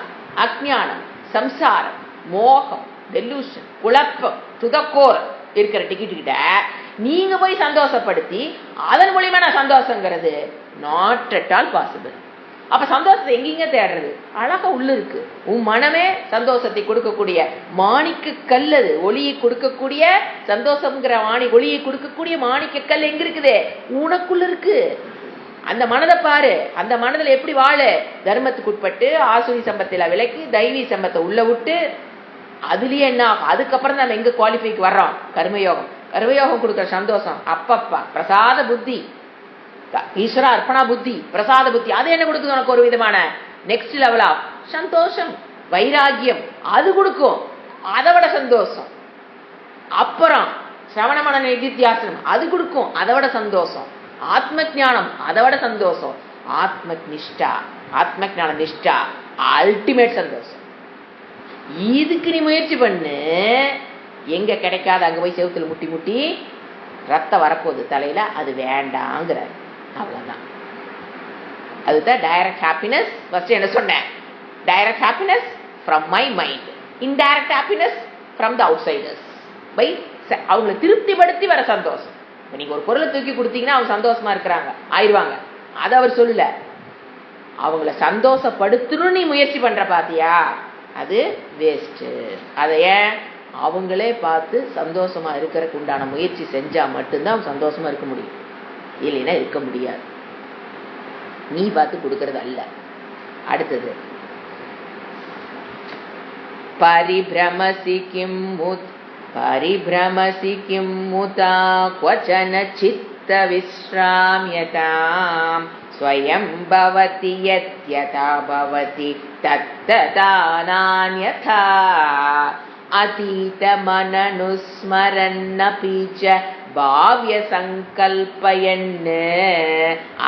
அஜ்ஞானம், சம்சாரம், மோகம், டெலூஷன், குழப்பம், துதக்கோர் இருக்கிற டிக்கெட் கிட்ட நீங்க போய் சந்தோஷப்படுத்தி அதன் மூலியமா நான் சந்தோஷங்கிறது நாட் அட் ஆல் பாசிபிள். அப்ப சந்தோஷத்தை எங்கீங்க தேடுறது? அழகா உள்ள இருக்கு. உன் மனமே சந்தோஷத்தை கொடுக்கக்கூடிய மாணிக்க கல், அது ஒளியை கொடுக்கக்கூடிய சந்தோஷம்ங்கிற ஒளியை கொடுக்கக்கூடிய மாணிக்க கல் எங்க இருக்குது? உனக்குள்ள இருக்கு. அந்த மனதை பாரு. அந்த மனதில் எப்படி வாழ? தர்மத்துக்கு உட்பட்டு ஆசுரி சம்பத்தில விலக்கி தெய்வீ சம்பத்தை உள்ள விட்டு அதுலயே என்ன? அதுக்கப்புறம் நம்ம எங்க குவாலிஃபைக்கு வர்றோம்? கர்மயோகம். கர்மயோகம் கொடுக்குற சந்தோஷம், அப்பப்பா பிரசாத புத்தி, ஈஸ்வர அர்ப்பணா புத்தி, பிரசாத புத்தி, அது என்ன கொடுக்குது உனக்கு? ஒரு விதமான நெக்ஸ்ட் லெவல் ஆஃப் சந்தோஷம், வைராகியம் அது கொடுக்கும், அதை விட சந்தோஷம். அப்புறம் சிரவணமன நிதித்தியாசனம் அது கொடுக்கும், அதை விட சந்தோஷம். ஆத்ம ஞானம் அதை விட சந்தோஷம். ஆத்ம நிஷ்டா, ஆத்ம ஞான நிஷ்டா அல்டிமேட் சந்தோஷம். இதுக்கு நீ முயற்சி பண்ணு. எங்க கிடைக்காத அங்க போய் செவுத்துல முட்டி முட்டி ரத்தம் வரப்போகுது தலையில, அது வேண்டாங்கிற. அவ்வளவுதான். அதுதான் டைரக்ட் ஹாப்பினஸ். ஃபர்ஸ்ட் என்ன சொன்னேன்? Direct happiness from my mind, indirect happiness from the outsiders. By அவங்களை திருப்திப்படுத்தி வர சந்தோஷம். நீங்க ஒரு பொருளை தூக்கி கொடுத்தீங்கன்னா அவங்க சந்தோஷமா இருக்கிறாங்க ஆயிடுவாங்க, அதை அவர் சொல்லல. அவங்கள சந்தோஷப்படுத்தணும் நீ முயற்சி பண்ற பாத்தியா, அது வேஸ்ட். அதை ஏன் அவங்களே பார்த்து சந்தோஷமா இருக்கிறதுக்கு உண்டான முயற்சி செஞ்சா மட்டும்தான் அவங்க சந்தோஷமா இருக்க முடியும், இல்லைன்னா இருக்க முடியாது. நீ பார்த்து கொடுக்கறது அல்ல. அடுத்தது பரிபிரமசி கிம் பரிபிரமசி கிம் முதா க்வச்சன சித்த விஸ்ராம்யதாம் ஸ்வயம் பவதி யத்யதா பவதி தத்ததா நான்யதா அதீத மனனுஸ்மரன்னபி ச பாவ்ய சங்கல்பயன்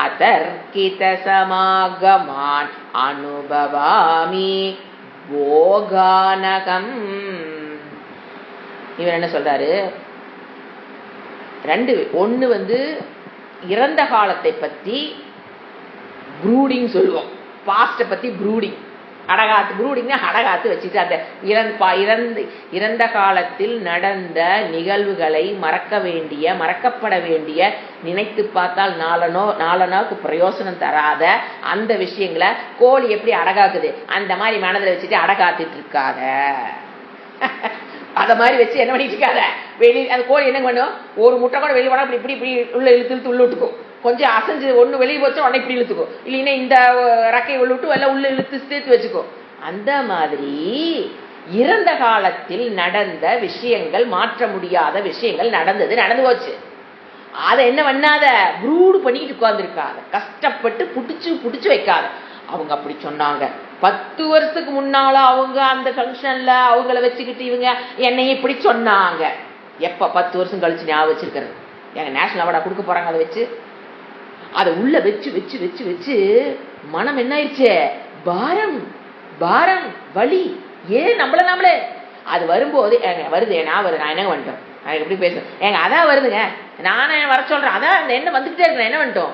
அதர்க்கித சமாகமான் அனுபவாமி போகானகம். இவர் என்ன சொல்றாரு? ஒண்ணு இறந்த காலத்தை பத்தி ப்ரூடிங் சொல்லுவோம், பாஸ்ட பத்தி ப்ரூடிங், அடகாத்து. ப்ரூடிங்னா அடகாத்து வச்சுட்டு அந்த இறந்த காலத்தில் நடந்த நிகழ்வுகளை மறக்கப்பட வேண்டிய, நினைத்து பார்த்தால் நாளனாவுக்கு பிரயோசனம் தராத அந்த விஷயங்களை கோழி எப்படி அடகாக்குது அந்த மாதிரி மனதில் வச்சுட்டு அடகாத்துட்டு இருக்காத. அத மாதிரி வச்சு என்ன பண்ணிட்டு இருக்காத. அந்த கோழி என்ன பண்ணும்? ஒரு முட்டை கூட வெளியே போனா இப்படி இப்படி உள்ள இழுத்து உள்ள விட்டுக்கும். கொஞ்சம் அசைஞ்சு ஒண்ணு வெளியே போச்சு உடனே இப்படி இழுத்துக்கும், இல்லைன்னா இந்த ரக்கையை உள்ள விட்டு எல்லாம் உள்ள இழுத்து சேர்த்து வச்சுக்கோ. அந்த மாதிரி இறந்த காலத்தில் நடந்த விஷயங்கள், மாற்ற முடியாத விஷயங்கள் நடந்து போச்சு. அதை என்ன பண்ணாத, ப்ரூடு பண்ணிட்டு உட்கார்ந்துருக்காத, கஷ்டப்பட்டு புடிச்சு வைக்காத. அவங்க அப்படி சொன்னாங்க 10 வருஷத்துக்கு முன்னால, அவங்க அந்த ஃபங்க்ஷன்ல அவங்கள வச்சுக்கிட்டு இவங்க என்னை இப்படி சொன்னாங்க. எப்ப 10 வருஷம் கழிச்சு ஞாபகம் வச்சிருக்கிறது? எங்க நேஷனல் அவார்டா கொடுக்க போறாங்க. அதை வச்சு அதை உள்ள வச்சு வச்சு வச்சு வச்சு மனம் என்ன ஆயிடுச்சு? பாரம் வலி. ஏன் நம்மளே அது வரும்போது வருது, நான் என்ன வந்துட்டோம், நான் எப்படி பேசுறேன் அதான் வருதுங்க, நானே வர சொல்றேன், அதான் என்ன வந்துகிட்டே இருக்கிறேன், என்ன வந்துட்டோம்.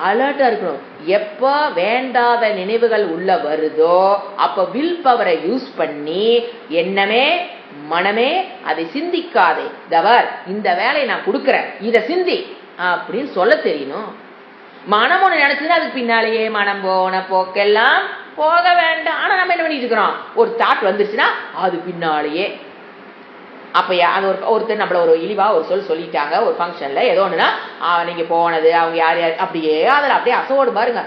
அலர்ட்டா இருக்கணும். எப்ப வேண்டாத நினைவுகள் உள்ள வருதோ அப்ப வில் பவரை யூஸ் பண்ணி, எண்ணமே மனமே அதை சிந்திக்காதே, தவர் இந்த வேலையை நான் கொடுக்கறேன், இதை சிந்தி அப்படின்னு சொல்ல தெரியணும். மனம் ஒண்ணு நினைச்சுன்னா அதுக்கு பின்னாலேயே மனம் போன போக்கெல்லாம் போக வேண்டாம். ஆனா நம்ம என்ன பண்ணிட்டு இருக்கிறோம்? ஒரு தாட் வந்துருச்சுன்னா அது பின்னாலேயே. அப்ப அது ஒருத்தர் நம்மள ஒரு இழிவா ஒரு சொல்லிட்டாங்க ஒரு ஃபங்க்ஷன்ல, ஏதோ ஒண்ணுன்னா நீங்க போனது அவங்க யார் அப்படியே அதில் அப்படியே அசோடு பாருங்க,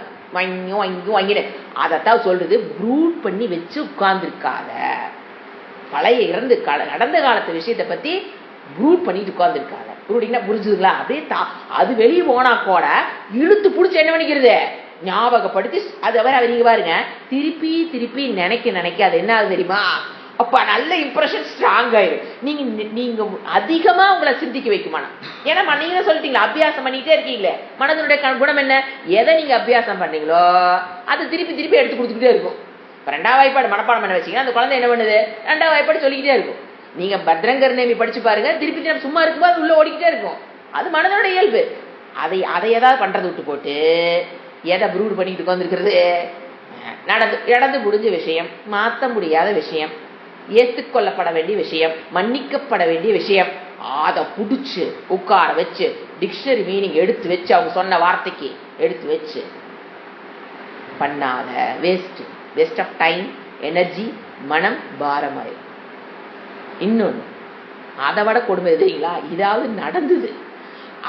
வாங்கிடு. அதைத்தான் சொல்றது, ப்ரூட் பண்ணி வச்சு உட்கார்ந்துருக்காத. பழைய நடந்த காலத்து விஷயத்தை பத்தி ப்ரூட் பண்ணிட்டு உட்கார்ந்துருக்காத. ப்ரூடிங்னா புரிஞ்சுதுங்களா? அப்படியே அது வெளியே போனா கூட இழுத்து பிடிச்சி என்ன பண்ணிக்கிறது, ஞாபகப்படுத்தி. அது அவர் நீங்க பாருங்க, திருப்பி நினைக்க அது என்ன ஆகுது தெரியுமா? அப்ப நல்ல இம்ப்ரெஷன் ஸ்ட்ராங் ஆயிரும். நீங்க அதிகமா உங்களை சிந்திக்க வைக்கும் மனம். ஏன்னா நீங்க சொல்லிட்டீங்களா, அபியாசம் பண்ணிட்டே இருக்கீங்களே. மனதனுடைய குணம் என்ன? எதை நீங்க அபியாசம் பண்ணீங்களோ அது திருப்பி எடுத்து கொடுத்துக்கிட்டே இருக்கும். இப்ப 2ஆம் வாய்ப்பாடு மனப்பாடம் பண்ண வச்சீங்கன்னா அந்த குழந்தை என்ன பண்ணுது? 2ஆம் வாய்ப்பாடு சொல்லிக்கிட்டே இருக்கும். நீங்க பத்ரங்கர் நேமி படிச்சு பாருங்க, திருப்பி நம்ம சும்மா இருக்கும்போது உள்ள ஓடிக்கிட்டே இருக்கும். அது மனதோட இயல்பு. அதை ஏதாவது பண்றது விட்டு போட்டு எதை ப்ரூட் பண்ணிட்டு உட்காந்துருக்கிறது? நடந்து முடிஞ்ச விஷயம், மாற்ற முடியாத விஷயம், ஏற்றுக்கொள்ளப்பட வேண்டிய விஷயம், மன்னிக்கப்பட வேண்டிய விஷயம், அதை புடிச்சு உட்கார வச்சு டிக்ஷனரி மீனிங் எடுத்து வச்சு அவங்க சொன்ன வார்த்தைக்கு எடுத்து வச்சு பண்ணாத. வேஸ்ட் ஆஃப் டைம், எனர்ஜி, மனம் பாரமாயிரும். இன்னொன்னு அதை விட கொடுமை தெரியுங்களா? இதாவது நடந்தது,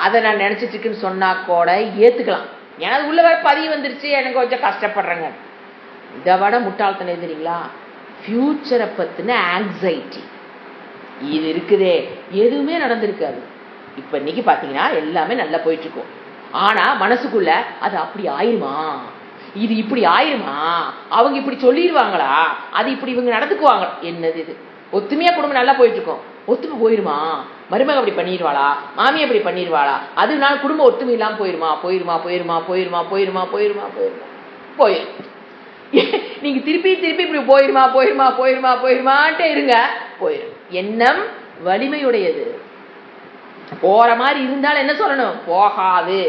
அதை நான் நினைச்சிட்டு இருக்குன்னு சொன்னா கூட ஏத்துக்கலாம். ஏன்னா உள்ள வர பதிவு வந்துருச்சு, எனக்கு கொஞ்சம் கஷ்டப்படுறேங்க. இதை விட முட்டாள்தனை தெரியுங்களா? ஃபியூச்சரை பத்தின ஆங்ஸைட்டி. இது இருக்குதே எதுவுமே நடந்திருக்காது. இப்ப இன்னைக்கு பாத்தீங்கன்னா எல்லாமே நல்லா போயிட்டு இருக்கும். ஆனா மனசுக்குள்ள அது அப்படி ஆயிருமா, இது இப்படி ஆயிருமா, அவங்க இப்படி சொல்லிடுவாங்களா, அது இப்படி இவங்க நடந்துக்குவாங்க, என்னது இது? ஒத்துமையா குடும்பம் நல்லா போயிட்டு இருக்கும், ஒத்துமை போயிருமா, மருமக அப்படி பண்ணிடுவாளா, மாமி அப்படி பண்ணிடுவாளா, அதனால குடும்பம் ஒத்துமை இல்லாம போயிருமா, போயிருமா போயிருமா போயிருமா போயிருமா போயிருமா போயிருமா போயிரும். நீங்க திருப்பி திருப்பி இப்படி போயிருமா போயிருமா போயிருமா போயிருமான்ட்டே இருங்க, போயிரும். எண்ணம் வலிமையுடையது. போற மாதிரி இருந்தாலும் என்ன சொல்லணும், போகாது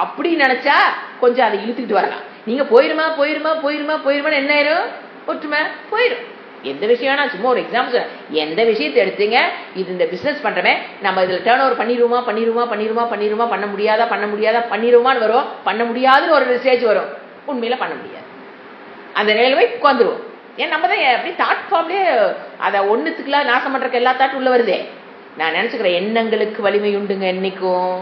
அப்படி நினைச்சா கொஞ்சம் அதை இழுத்துக்கிட்டு வரலாம். நீங்க போயிருமா போயிருமா போயிருமா போயிருமான்னு என்ன ஆயிரும், ஒற்றுமை போயிரும். எந்த விஷயம், சும்மா ஒரு எக்ஸாம்பிள், எந்த விஷயத்தை எடுத்தீங்க, இது இந்த பிசினஸ் பண்றமே, நம்ம இதுல டேர்ன் ஓவர் பண்ணிடுவோமா பண்ணிடுவோமா பண்ணிடுவோமா பண்ணிடுவோமா, பண்ண முடியாதா பண்ண முடியாதா, பண்ணிடுவோமான்னு வரும், பண்ண முடியாதுன்னு ஒரு ஸ்டேஜ் வரும், உண்மையில பண்ண முடியாது, அந்த நிலைமை உட்காந்துருவோம். ஏன் நம்ம தான் அப்படி தாட் ஃபார்ம்லேயே அதை ஒன்றுத்துக்குலாம் நாசம் பண்றதுக்கு எல்லா தாட்டும் உள்ள வருதே. நான் நினைச்சுக்கிறேன் எண்ணங்களுக்கு வலிமை உண்டுங்க. என்னைக்கும்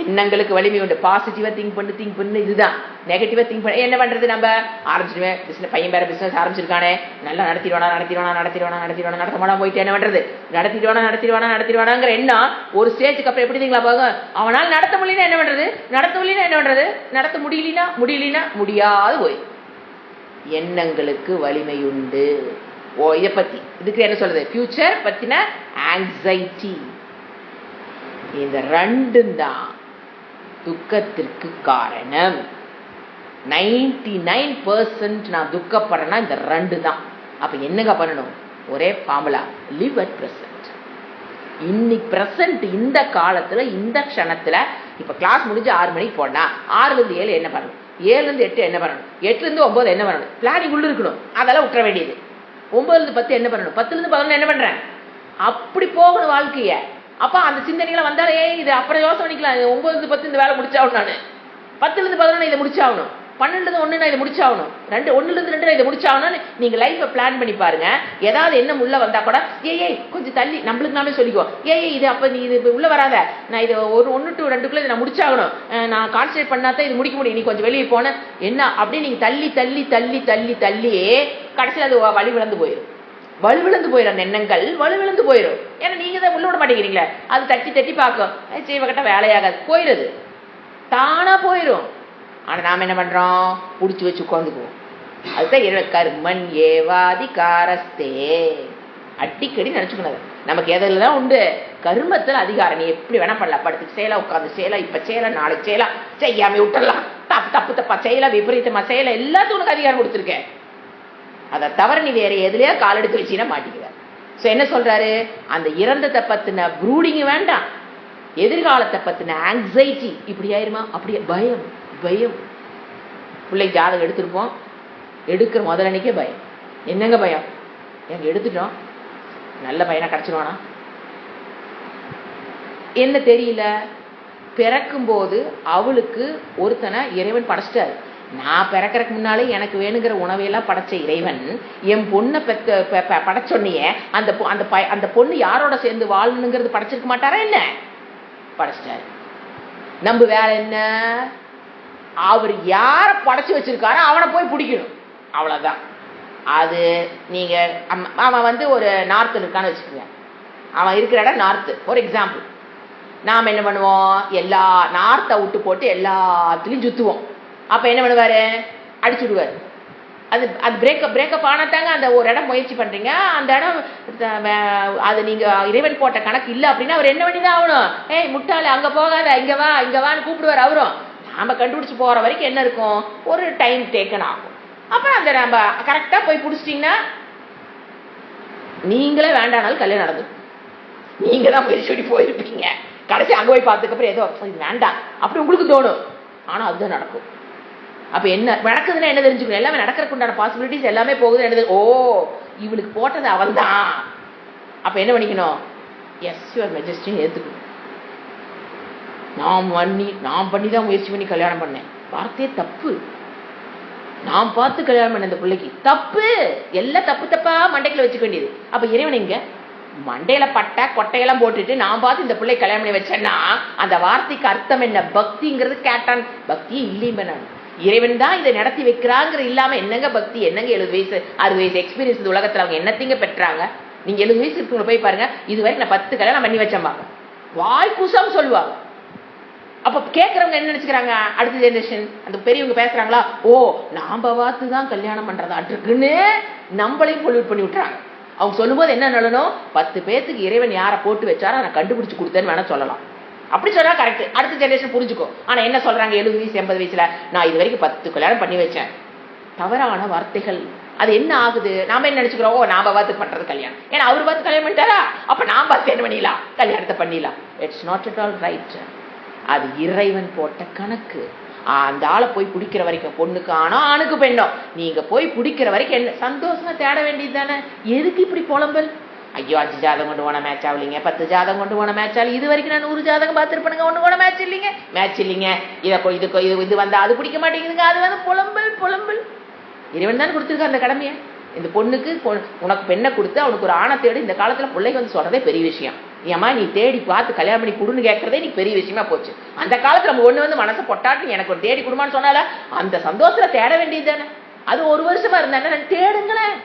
எண்ணங்களுக்கு வலிமை உண்டு. பாசிட்டிவா திங்க் பண்ணு, இதுதான். நெகட்டிவா திங்க் பண்ண என்ன பண்றது, நம்ம ஆரம்பிச்சிடுவேன் பிசினஸ், பையன் வேற பிசினஸ் ஆரம்பிச்சிருக்கானே, நல்லா நடத்திடுவானா போயிட்டு என்ன பண்றது, நடத்திடுவானாங்கிற எண்ணம் ஒரு ஸ்டேஜுக்கு அப்புறம் எப்படி தெரியுங்களா போகும், அவனால் நடத்த முடியலன்னா என்ன பண்றது, நடத்த முடியலனா முடியாது போய். எண்ணங்களுக்கு வலிமை உண்டு. இதை பத்தி இதுக்கு என்ன சொல்றது, ஃபியூச்சர் பத்தின ஆங்ஸைட்டி. இந்த ரெண்டும் தான் துக்கத்திற்கு காரணம். 99% நான் துக்கப்படுறேன்னா இந்த ரெண்டு தான். அப்ப என்னங்க பண்ணணும், ஒரே ஃபார்முலா, லிவ் அட் பிரசன்ட். இன்னைக்கு பிரசன்ட், இந்த காலத்துல இந்த க்ஷணத்துல. இப்ப கிளாஸ் முடிஞ்சு 6 மணிக்கு போனா 6ல இருந்து 7 என்ன பண்ணணும், 7ல இருந்து 8 என்ன பண்ணணும், 8ல இருந்து 9 என்ன பண்ணணும், பிளானிங் உள்ள இருக்கணும், அதெல்லாம் விட்டுற வேண்டியது. 9ல இருந்து 10 என்ன பண்ணணும், 10ல இருந்து 11 என்ன பண்றேன், அப்படி போகணும் வாழ்க்கைய. அப்ப அந்த சிந்தனைகளை வந்தாலே இது அப்புறம் யோசனை பண்ணிக்கலாம். 9ல இருந்து 10 இந்த வேலை முடிச்சாகணும், நானு 10ல இருந்து 11 இதை முடிச்சாகணும், 12ல இருந்து 1 நான் இதை முடிச்சாகணும், 1ல இருந்து 2 இதை முடிச்சாகணும்னு நீங்க லைஃபை பிளான் பண்ணி பாருங்க. ஏதாவது என்ன உள்ள வந்தா கூட ஏய் கொஞ்சம் தள்ளி நம்மளுக்கு நாமே சொல்லிக்குவோம், ஏய் இது அப்ப நீ இது உள்ள வராத, நான் இது 1 to 2க்குள்ள இதை நான் முடிச்சாகணும், நான் கான்சன்ட்ரேட் பண்ணாதான் இது முடிக்க முடியும், நீ கொஞ்சம் வெளியே போன என்ன அப்படி நீங்க தள்ளி தள்ளி தள்ளி தள்ளி தள்ளி கடைசியில் அது வழிவிழந்து போயிடும். அந்த எண்ணங்கள் வலுவிழந்து போயிடும். ஏன்னா நீங்க தான் உள்ள விட மாட்டேங்கிறீங்களே, அது தட்டி தட்டி பார்க்கும், செய்வகட்ட வேலையாகாது, போயிடுது, தானா போயிடும். ஆனா நாம என்ன பண்றோம், புடிச்சு வச்சு உட்காந்துக்குவோம். அதுதான் கர்மன் ஏவாதி காரஸ்தே. அடிக்கடி நினைச்சுக்கணும், நமக்கு எதுலதான் உண்டு, கர்மத்துல அதிகாரம். நீ எப்படி வேணா பண்ணலாம், படுத்து செய்யலாம், உட்காந்து செய்யலாம், இப்ப செய்யலாம், நாளைக்கு செய்யலாம், செய்யாம விட்டுடலாம், தப்பா செய்யலாம், விபரீதமா செய்யலாம், எல்லாத்துக்கும் உனக்கு அதிகாரம் கொடுத்துருக்கேன். அதை தவிர நீ வேற எதுலயா கால் எடுத்து வச்சுன்னா மாட்டிக்குவ. சோ என்ன சொல்றாரு, அந்த இறந்ததை பத்தின ப்ரூடிங் வேண்டாம், எதிர்காலத்தை பத்தின ஆங்ஸைட்டி. இப்படி ஆயிருமா, அப்படியே பயம். பிள்ளை ஜாதகம் எடுத்திருப்போம், எடுக்கிற முதல் அன்னைக்கே பயம். என்னங்க பயம், எங்க எடுத்துட்டோம், நல்ல பையனா கிடைச்சிருவானா என்ன தெரியல. பிறக்கும் போது அவளுக்கு ஒருத்தனை இறைவன் படைச்சிட்டாரு. நான் பிறக்கிறதுக்கு முன்னாலே எனக்கு வேணுங்கிற உணவையெல்லாம் படைச்ச இறைவன் என் பொண்ணை படைச்சொன்னைய அந்த பொண்ணு யாரோட சேர்ந்து வாழணுங்கிறது படைச்சிருக்க மாட்டாரா, என்ன படைச்சிட்டாரு. நம்ம வேலை என்ன, அவர் யார படைச்சு வச்சிருக்காரோ அவனை போய் பிடிக்கணும், அவ்வளவுதான். அது நீங்க அவன் ஒரு நார்த் இருக்கான்னு வச்சுக்கோங்க, அவன் இருக்கிற இடம் நார்த்து ஒரு எக்ஸாம்பிள். நாம் என்ன பண்ணுவோம், எல்லா நார்த்தை விட்டு போட்டு எல்லாத்துலயும் சுத்துவோம். அப்ப என்ன பண்ணுவாரு, அடிச்சுடுவாரு. அது பிரேக்கப் ஆனதாங்க அந்த ஒரு இடம் முயற்சி பண்றீங்க, அந்த இடம் அது நீங்க இறைவன் போட்ட கணக்கு இல்லை அப்படின்னா அவர் என்ன பண்ணிதான் ஆகணும், ஏய் முட்டாள அங்க போகாத, இங்க வான்னு கூப்பிடுவார் அவரும். நாம கண்டுபிடிச்சு போற வரைக்கும் என்ன இருக்கும், ஒரு டைம் டேக்கன் ஆகும். அப்புறம் அந்த நம்ம கரெக்டா போய் பிடிச்சிட்டீங்கன்னா நீங்களே வேண்டானாலும் கல்யாணம் நடந்துடும். நீங்க தான் முயற்சி போயிருப்பீங்க, கடைசி அங்க போய் பார்த்ததுக்கப்புறம் ஏதோ இது வேண்டாம் அப்படி உங்களுக்கு தோணும், ஆனா அதுதான் நடக்கும். அப்ப என்ன நடக்குதுன்னா என்ன தெரிஞ்சுக்கணும், எல்லாமே நடக்கிறதுக்கு உண்டான பாசிபிலிட்டிஸ் எல்லாமே போகுது. என்னது, ஓ இவளுக்கு போட்டது அவன் தான். அப்ப என்ன பண்ணிக்கணும், எஸ் யுவர் மெஜஸ்டின்னு ஏத்துக்கணும். நான் பண்ணி தான் முயற்சி பண்ணி கல்யாணம் பண்ணேன், வார்த்தையே தப்பு. நான் பார்த்து கல்யாணம் பண்ண இந்த பிள்ளைக்கு தப்பு, எல்லாம் தப்பா மண்டைக்குள்ள வச்சுக்க வேண்டியது. அப்ப இறைவன் இங்க மண்டையில பட்டை கொட்டையெல்லாம் போட்டுட்டு நான் பார்த்து இந்த பிள்ளை கல்யாணம் பண்ணி வச்சேன்னா அந்த வார்த்தைக்கு அர்த்தம் என்ன, பக்திங்கிறது கேட்டான். பக்தியே இல்லையுமே, நான் இறைவன் தான் இதை நடத்தி வைக்கிறாங்கிற இல்லாம என்னங்க பக்தி, என்னங்க 70 வயசு 60 வயசு எக்ஸ்பீரியன்ஸ் இந்த உலகத்துல அவங்க என்னத்தைங்க பெற்றாங்க, நீங்க 70 வயசு இருக்கவங்க போய் பாருங்க, இது வரைக்கும் நான் 10 கல்யாணம் பண்ணி வச்சேம்பாங்க, வாய் கூசாம சொல்லுவாங்க. அப்ப கேட்கறவங்க என்ன நினைச்சுக்கிறாங்க, அடுத்த ஜெனரேஷன் அந்த பெரியவங்க பேசுறாங்களா, ஓ நாம பார்த்து தான் கல்யாணம் பண்றதாட்டுன்னு நம்மளையும் பொல்யூட் பண்ணி விட்டுறாங்க. அவங்க சொல்லும்போது என்ன சொல்லணும், 10 பேத்துக்கு இறைவன் யாரை போட்டு வச்சாரோ அதை கண்டுபிடிச்சு கொடுத்தேன்னு வேணா சொல்லலாம். அப்படி சொன்னா கரெக்ட், அடுத்த ஜெனரேஷன் புரிஞ்சுக்கும். ஆனா என்ன சொல்றாங்க, 70 வயசு 80 வயசுல நான் இது வரைக்கும் 10 கல்யாணம் பண்ணி வச்சேன். தவறான வார்த்தைகள். அது என்ன ஆகுது, நாம என்ன நினைச்சுக்கிறோம், ஓ நாம பார்த்து பண்றது கல்யாணம், ஏன்னா அவரு பார்த்து கல்யாணம் பண்ணிட்டாரா, அப்ப நான் பார்த்து என்ன பண்ணிடலாம், கல்யாணத்தை பண்ணிடலாம். It's not at all right. அது இறைவன் போட்ட கணக்கு. அந்த ஆளை போய் பிடிக்கிற வரைக்கும், பொண்ணுக்கு ஆனோ ஆணுக்கு பெண்ணோ, நீங்க போய் பிடிக்கிற வரைக்கும் என்ன சந்தோஷமா தேட வேண்டியது தானே. எதுக்கு இப்படி புலம்பல், ஐயோ 5 ஜாதகம் கொண்டு போன மேட்ச் ஆகலைங்க, 10 ஜாதகம் கொண்டு போன மேட்ச் ஆகல, இது வரைக்கும் நான் 100 ஜாதகம் பார்த்துருப்பேனுங்க, ஒண்ணு கூட மேட்ச் இல்லைங்க. இது வந்தா அது பிடிக்க மாட்டேங்குதுங்க, அது வந்து புலம்பல். இறைவன் தான் கொடுத்துருக்க அந்த கடமையை. இந்த பொண்ணுக்கு உனக்கு பெண்ணை கொடுத்து அவனுக்கு ஒரு ஆணை தேடி இந்த காலத்துல பிள்ளைக்கு வந்து சொல்றதே பெரிய விஷயம். ஏமா நீ தேடி பார்த்து கல்யாணம் பண்ணி கொடுன்னு கேட்கறதே நீ பெரிய விஷயமா போச்சு. அந்த காலத்துல நம்ம ஒண்ணு வந்து மனசை பொட்டாட்டு எனக்கு ஒரு தேடி கொடுமான்னு சொன்னால அந்த சந்தோஷத்துல தேட வேண்டியது தானே. அது 1 வருஷமா இருந்தா தேடுங்களேன்,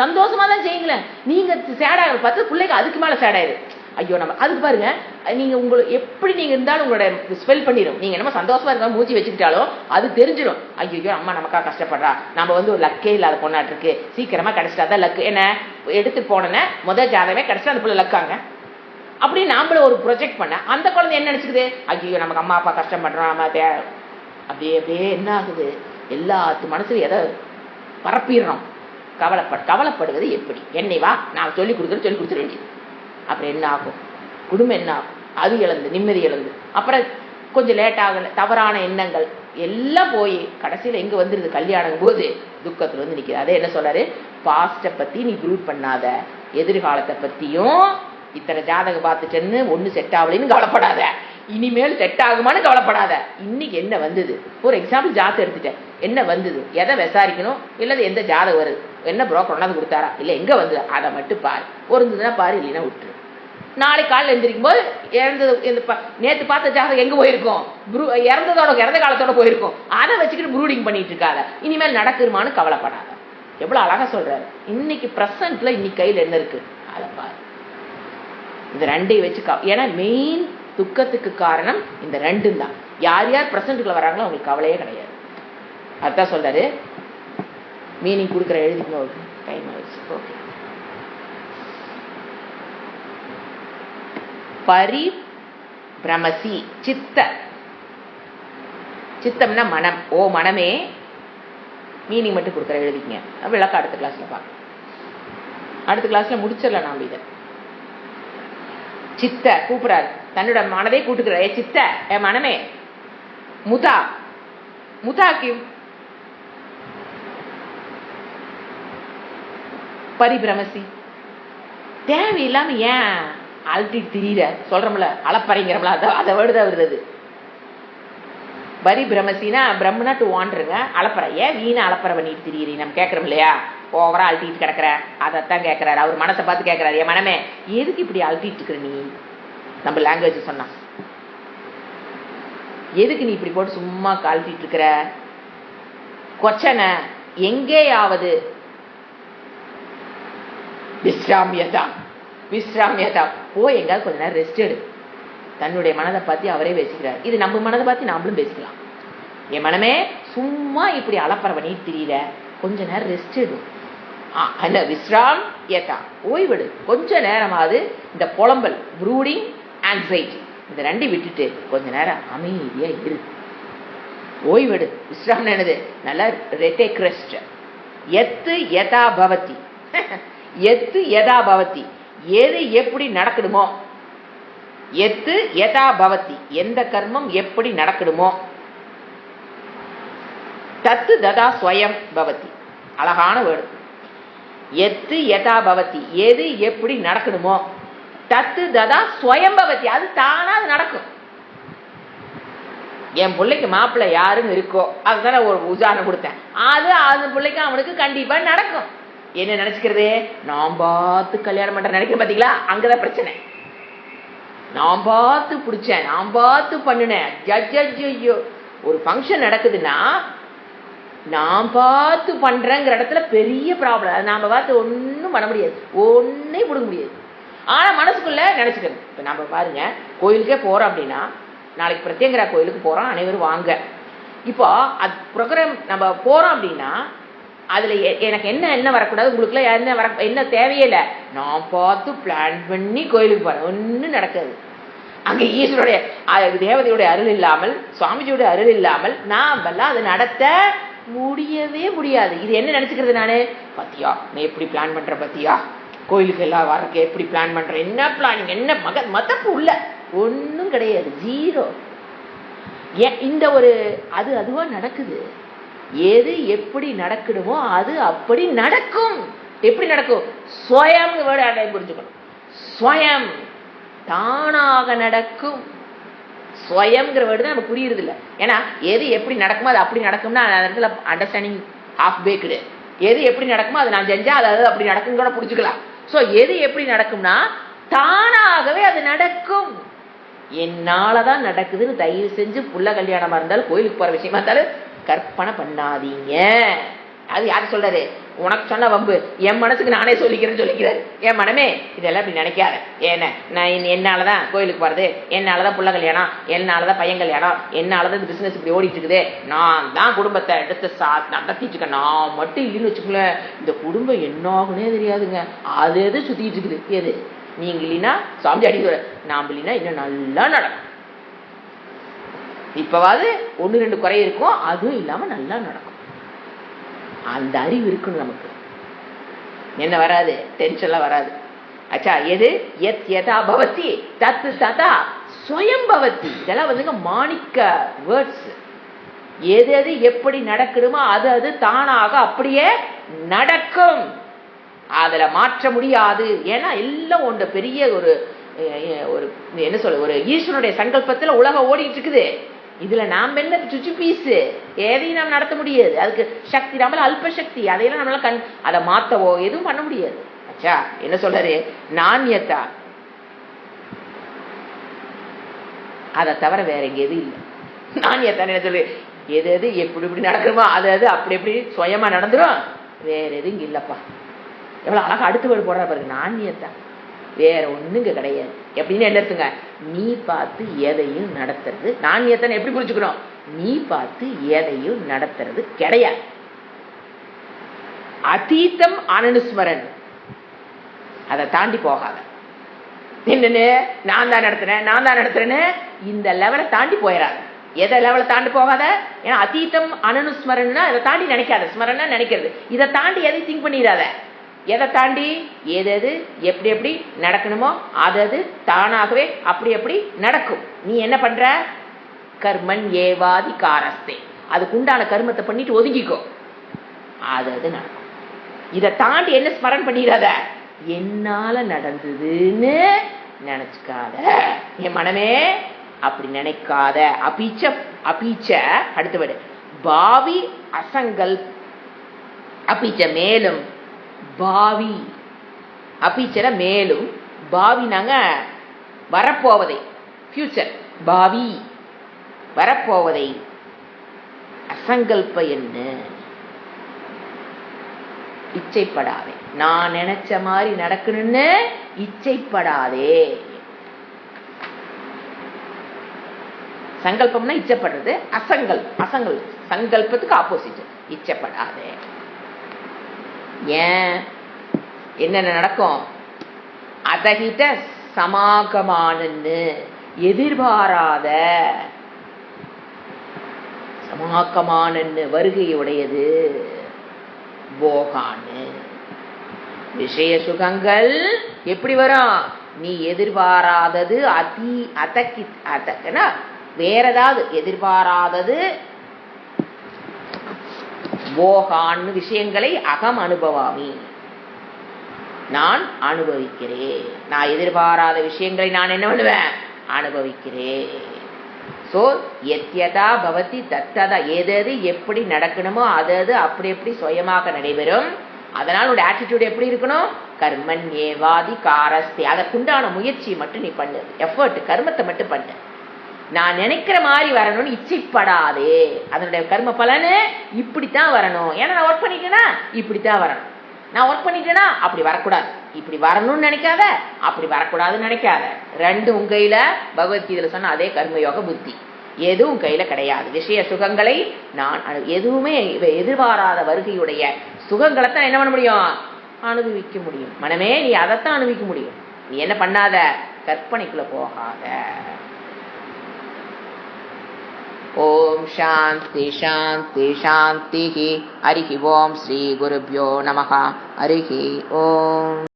சந்தோஷமா தான் செய்யுங்களேன். நீங்க சேடாக பார்த்து பிள்ளைக்கு அதுக்கு மேல சேடாயிரு, ஐயோ நம்ம அதுக்கு பாருங்க. நீங்க உங்களுக்கு எப்படி நீங்க இருந்தாலும் உங்களோட ஸ்பெல் பண்ணிடும். நீங்க என்ன சந்தோஷமா இருந்தாலும் மூச்சு வச்சுக்கிட்டாலும் அது தெரிஞ்சிடும், ஐயோ அம்மா நமக்கா கஷ்டப்படுறா, நம்ம வந்து ஒரு லக்கே இல்லாத பொண்ணாட்டு இருக்கு, சீக்கிரமா கிடைச்சிட்டாதான் லக்கு. என்ன எடுத்து போனேன்னு முதல் ஜாதகமே கிடைச்சா அந்த பிள்ளை லக்காங்க. அப்படி நாமளும் ஒரு ப்ரொஜெக்ட் பண்ண அந்த குழந்தை என்ன நினைச்சுக்குது, ஐயோ நமக்கு அம்மா அப்பா கஷ்டப்படுறோம், நம்ம அப்படியே என்ன ஆகுது, எல்லாத்து மனசுல எதை பரப்பிடுறோம். கவலைப்படுவது எப்படி, என்னை வா நான் சொல்லி கொடுத்துட வேண்டியது. அப்புறம் என்ன ஆகும், குடும்பம் என்ன ஆகும், அது இழந்து நிம்மதி இழந்து அப்புறம் கொஞ்சம் லேட் ஆகல, தவறான எண்ணங்கள் எல்லாம் போய் கடைசியில எங்க வந்துருது, கல்யாணம் போது துக்கத்துல வந்து நிக்குது. அதே என்ன சொல்றாரு, பாஸ்ட பத்தி நீ ப்ரூட் பண்ணாத, எதிர்காலத்தை பத்தியும் இத்தனை ஜாதகம் பார்த்துட்டேன்னு ஒண்ணு செட் ஆகலைன்னு கவலைப்படாத, இனிமேல் செட் ஆகுமான்னு கவலைப்படாத. இன்னைக்கு என்ன வந்தது, ஒரு எக்ஸாம்பிள் ஜாதகம் எடுத்துட்டேன், என்ன வந்தது, எதை விசாரிக்கணும், இல்லது எந்த ஜாதகம் வருது, என்ன புரோக்கர் ஒன்னாவது கொடுத்தாரா, இல்ல எங்க வந்தது அதை மட்டும் பாரு, பொருந்துதுன்னா பாரு, இல்லைன்னா விட்டுரு. நாளைக்கு காலையில் எழுந்திருக்கும் போது நேற்று பார்த்த ஜாதகம் எங்க போயிருக்கோம், இறந்த காலத்தோட போயிருக்கோம், அதை வச்சுக்கிட்டு ப்ரூடிங் பண்ணிட்டு இருக்காத, இனிமேல் நடக்குமான்னு கவலைப்படாத. எவ்வளவு அழகா சொல்றாரு. இன்னைக்கு பிரசன்ட்ல இன்னைக்கு கையில என்ன இருக்கு அதை பாரு. இந்த ரெண்டையும் வச்சு, ஏன்னா மெயின் துக்கத்துக்கு காரணம் இந்த ரெண்டும் தான். யார் யார் பிரசன்ட்டுக்குள்ள வராங்களோ அவங்களுக்கு கவலையே கிடையாது. அதுதான் சொல்றாரு. மீனிங் கொடுக்குற எழுதிக்கணும், டைம் ஆயிடுச்சு. ஓகே. பரிபிரமசி சித்தம்னா மனம். ஓ மனமே, மீனிங் மட்டும் கொடுக்குற எழுதிக்கங்க, விளக்கம் அடுத்த கிளாஸ்ல பார்க்கலாம். அடுத்த கிளாஸ்ல முடிச்சிடலாம் நாம இதை. சித்த கூப்பிடாரு, தன்னோட மனதை கூட்டுக்கிற, ஏ சித்த ஏ மனமே, முதாக்கு பரிபிரமசி. தேவையில்லாம ஏன் அழட்டிட்டு திரியிற, சொல்றோம்ல அளப்பறைங்கிறோம்ல, அதை வேர்டுதான் வருது. பரிபிரமசினா பிரம்மனா டு வாண்டருங்க, அளப்பறை. ஏன் வீணா அளப்பறை பண்ணிட்டு திரியிறீ, நம்ம கேட்கறோம் இல்லையா, ஓவரா அழட்டிட்டு கிடக்குற, அதைத்தான் கேட்கிறாரு. அவர் மனசை பார்த்து கேட்கிறாரு, என் மனமே எதுக்கு இப்படி அழட்டிட்டு இருக்கிற நீ, நம்ம லாங்குவேஜ் சொன்னா எதுக்கு நீ இப்படி போட்டு சும்மா கழட்டிட்டு இருக்கிற, கொச்சனை எங்கேயாவது விஸ்ராமியதா போய் எங்காவது கொஞ்ச நேரம் ரெஸ்ட் எடு. தன்னுடைய மனதை பத்தி அவரே பேசிக்கிறார். இது நம்ம மனதை பத்தி நாமளும் பேசிக்கலாம். என் மனமே சும்மா இப்படி அலப்பறை பண்ணிட்டு தெரியல, கொஞ்ச நேரம் ரெஸ்ட் எடு. விஸ்ராம் ஏதா ஓய்வெடு, கொஞ்ச நேரமாவது இந்த புலம்பல் ப்ரூடிங் ஆங்ஸைட்டி இந்த ரெண்டையும் விட்டுட்டு கொஞ்ச நேரம் அமைதியா இரு, ஓய்வெடு. விஸ்ராம் என்னது, நல்லா டேக் ரெஸ்ட். எத்து யதா பவதி எத்து யதா பவதி, எது எப்படி நடக்கணுமோ, எத்து யதா பவதி எந்த கர்மம் எப்படி நடக்கணுமோ, தத்து ததா ஸ்வயம் பவதி. அழகான வேர்டு. எத்து யதா பவதி எது எப்படி நடக்கணுமோ, தத்து ததா ஸ்வயம் பவதி அது தானா அது நடக்கும். என் பிள்ளைக்கு மாப்பிள்ளை யாருன்னு இருக்கோ, அதுதான் ஒரு உதாரணம் கொடுத்தேன். அது அந்த பிள்ளைக்கு அவனுக்கு கண்டிப்பா நடக்கும். என்ன நினைச்சுக்கிறது, நான் பார்த்து கல்யாணம் பண்ற நினைக்கிறேன் பாத்தீங்களா, அங்கதான் பிரச்சனை. நான் பார்த்து பிடிச்சேன், நான் பார்த்து பண்ணினேன். ஐயோ ஒரு ஃபங்க்ஷன் நடக்குதுன்னா நான் பார்த்து பண்றேங்கிற இடத்துல பெரிய ப்ராப்ளம். நாம பார்த்து ஒன்றும் பண்ண முடியாது, ஒன்னே பிடுங்க முடியாது. ஆனா மனசுக்குள்ள நினைச்சுக்கணும். இப்ப நம்ம பாருங்க, கோயிலுக்கே போறோம் அப்படின்னா, நாளைக்கு பிரத்யங்கரா கோயிலுக்கு போறோம், அனைவரும் வாங்க. இப்போ அது ப்ரோக்ராம் நம்ம போறோம் அப்படின்னா அதுல எனக்கு என்ன வரக்கூடாது, உங்களுக்குள்ள என்ன தேவையே இல்லை. நான் பார்த்து பிளான் பண்ணி கோயிலுக்கு போறேன், ஒன்றும் நடக்காது. அங்க ஈஸ்வருடைய தேவதையுடைய அருள் இல்லாமல், சுவாமிஜியோட அருள் இல்லாமல் நாம் எல்லாம் அதை நடத்த முடியவே முடியாது. இது என்ன நினைச்சுக்கிறது, நானு பத்தியா நான் எப்படி பிளான் பண்றேன், பத்தியா கோயிலுக்கு எல்லாம் வரக்கு எப்படி பிளான் பண்றேன், என்ன பிளானிங், என்ன மதப்பு உள்ள ஒன்றும் கிடையாது, ஜீரோ. இந்த ஒரு அதுவா நடக்குது. எது எப்படி நடக்கணுமோ அது அப்படி நடக்கும். எப்படி நடக்கும்? ஸ்வயம் வேர்டு அடைய புரிஞ்சுக்கணும். ஸ்வயம் தானாக நடக்கும். ஸ்வயம்ங்கிற வேர்டு தான் நமக்கு புரியுறது இல்லை. ஏன்னா எது எப்படி நடக்குமோ அது அப்படி நடக்கும்னா அந்த இடத்துல அண்டர்ஸ்டாண்டிங் ஹாஃப் பேக்குடு. எது எப்படி நடக்குமோ அது நான் செஞ்சா அது அப்படி நடக்கும் கூட புரிஞ்சுக்கலாம். ஸோ எது எப்படி நடக்கும்னா தானாகவே அது நடக்கும். என்னாலதான் நடக்குதுன்னு தயவு செஞ்சு புள்ள கல்யாணமா இருந்தாலும் கோயிலுக்கு போற விஷயமா இருந்தாலும் கற்பனை பண்ணாதீங்க. அது யாரு சொல்றாரு? உனக்கு சொன்ன வம்பு, என் மனசுக்கு நானே சொல்லிக்கிறேன். என் மனமே இதெல்லாம் இப்படி நினைக்காத. நான் என்னாலதான் கோயிலுக்கு போறது, என்னாலதான் புள்ள கல்யாணம், என்னாலதான் பையன் கல்யாணம், என்னாலதான் இந்த பிசினஸ் இப்படி ஓடிட்டு இருக்குது, நான் தான் குடும்பத்தை எடுத்து நடத்திட்டு இருக்கேன், நான் மட்டும் இல்லைன்னு வச்சுக்கோங்களேன், இந்த குடும்பம் என்ன ஆகுனே தெரியாதுங்க. அது எது சுத்திட்டு இருக்குது. எது நீங்க இல்லைன்னா சாமி அடி நாம் இல்லைன்னா இன்னும் நல்லா நடக்கும். இப்பவாது 1-2 குறை இருக்கும், அதுவும் இல்லாம நல்லா நடக்கும். அந்த அறிவு இருக்கணும் நமக்கு. என்ன வராது, டென்ஷன்லாம் வராது. அச்சா எது எத் யதா பவதி தத் ததா ஸ்வயம் பவதி. இதெல்லாம் வந்துங்க மாணிக்க வேர்ட்ஸ். எது எப்படி நடக்கணுமோ அது தானாக அப்படியே நடக்கும். அதுல மாற்ற முடியாது. ஏன்னா எல்லாம் ஒன்று பெரிய ஒரு என்ன சொல்ல, ஒரு ஈஸ்வரனுடைய சங்கல்பத்துல உலகம் ஓடிட்டு இருக்குது. இதுல நாம் என்ன சுச்சு பீஸு, எதையும் நாம் நடத்த முடியாது. அதுக்கு சக்தி நம்மள அல்ப சக்தி, அதையெல்லாம் நம்மளால அதை மாத்தவோ எதுவும் பண்ண முடியாது. அச்சா என்ன சொல்றாரு? நாண்யத்தா, அதை தவிர வேற எங்க எது இல்லை. நாண்யத்தான் என்ன சொல்லு, எது எப்படி நடக்கணுமோ அது அப்படி எப்படி சுயமா நடந்துரும். வேற எதுவும் இங்க இல்லப்பா. எவ்வளவு அழகா அடுத்த வேர்டு போடுற பாருங்க, நாண்யத்தான். வேற ஒண்ணுங்க கிடையாது. எப்படின்னு என்ன இருக்குங்க? நீ பார்த்து எதையும் நடத்துறது. நாண்யத்தான் எப்படி புரிஞ்சுக்கணும்? நீ பார்த்து எதையும் நடத்துறது கிடையாது. அதீதம் அனனுஸ்மரன், அதை தாண்டி போகாத. என்னன்னு நான் தான் நடத்துறேன்னு இந்த லெவலை தாண்டி போயிடாது. எதை லெவலை தாண்டி போகாத. ஏன்னா அதீதம் அனனுஸ்மரன்னா இதை தாண்டி நினைக்காத. ஸ்மரன்னா நினைக்கிறது. இதை தாண்டி எதையும் திங்க் பண்ணிடாத. எதை தாண்டி எது எப்படி நடக்கணுமோ அது தானாகவே அப்படி நடக்கும். நீ என்ன பண்ற? கர்மன் ஏவாதி காரஸ்தே, அதுக்குண்டான கர்மத்தை பண்ணிட்டு ஒதுங்கிக்கோ, அது நடக்கும். இதை தாண்டி என்ன ஸ்மரண் பண்ணிடாத. என்னால நடந்ததுன்னு நினைச்சுக்காத. என் மனமே அப்படி நினைக்காத. அபீச்ச அடுத்த விட பாவி அசங்கல் அபீச்ச மேலும் பாவி அபீச்சர மேலும் பாவி நாங்க வரப்போவதை ஃபியூச்சர் பாவி வரப்போவதை அசங்கல்ப என்ன இச்சைப்படாதே. நான் நினைச்ச மாதிரி நடக்கணும்னு இச்சைப்படாதே. சங்கல்பம்னா இச்சைப்படுறது, அசங்கல் சங்கல்பத்துக்கு ஆப்போசிட். இச்சைப்படாதே. ஏன் என்னென்ன நடக்கும்? அதகிட்ட சமாகமானன்னு எதிர்பாராத சமாகமானன்னு வருகையுடையது போகான்னு விஷய சுகங்கள் எப்படி வரும்? நீ எதிர்பாராதது அதக்கினா வேற ஏதாவது எதிர்பாராதது போகான்னு விஷயங்களை அகம் அனுபவாமி, நான் அனுபவிக்கிறேன். நான் எதிர்பாராத விஷயங்களை நான் என்ன பண்ணுவேன்? அனுபவிக்கிறேன். சோ எத்யதா பவதி தத்ததா, எது எப்படி நடக்கணுமோ அது அப்படி சுயமாக நடைபெறும். அதனால உடைய ஆட்டிடியூட் எப்படி இருக்கணும்? கர்மன் ஏவாதி காரஸ்தே, அதற்குண்டான முயற்சியை மட்டும் நீ பண்ணு. எஃபர்ட் கர்மத்தை மட்டும் பண்ணு. நான் நினைக்கிற மாதிரி வரணும்னு இச்சைப்படாதே. அதனுடைய கர்ம பலனு இப்படித்தான் வரணும். ஏன்னா நான் ஒர்க் பண்ணிட்டேன்னா இப்படித்தான் வரணும். நான் ஒர்க் பண்ணிட்டேன்னா அப்படி வரக்கூடாது. இப்படி வரணும்னு நினைக்காத, அப்படி வரக்கூடாதுன்னு நினைக்காத. ரெண்டு உங்க கையில பகவத்கீதையில சொன்ன அதே கர்மயோக புத்தி எதுவும் கையில கிடையாது. விஷய சுகங்களை நான் எதுவுமே எதிர்பாராத வருகையுடைய சுகங்களை தான் என்ன பண்ண முடியும்? அனுபவிக்க முடியும். மனமே நீ அதைத்தான் அனுபவிக்க முடியும். நீ என்ன பண்ணாத, கற்பனைக்குள்ள போகாத. ஓம் சாந்தி சாந்தி சாந்தி. ஹரி ஓம் ஸ்ரீ குருப்யோ நமஹ. ஹரி ஓம்.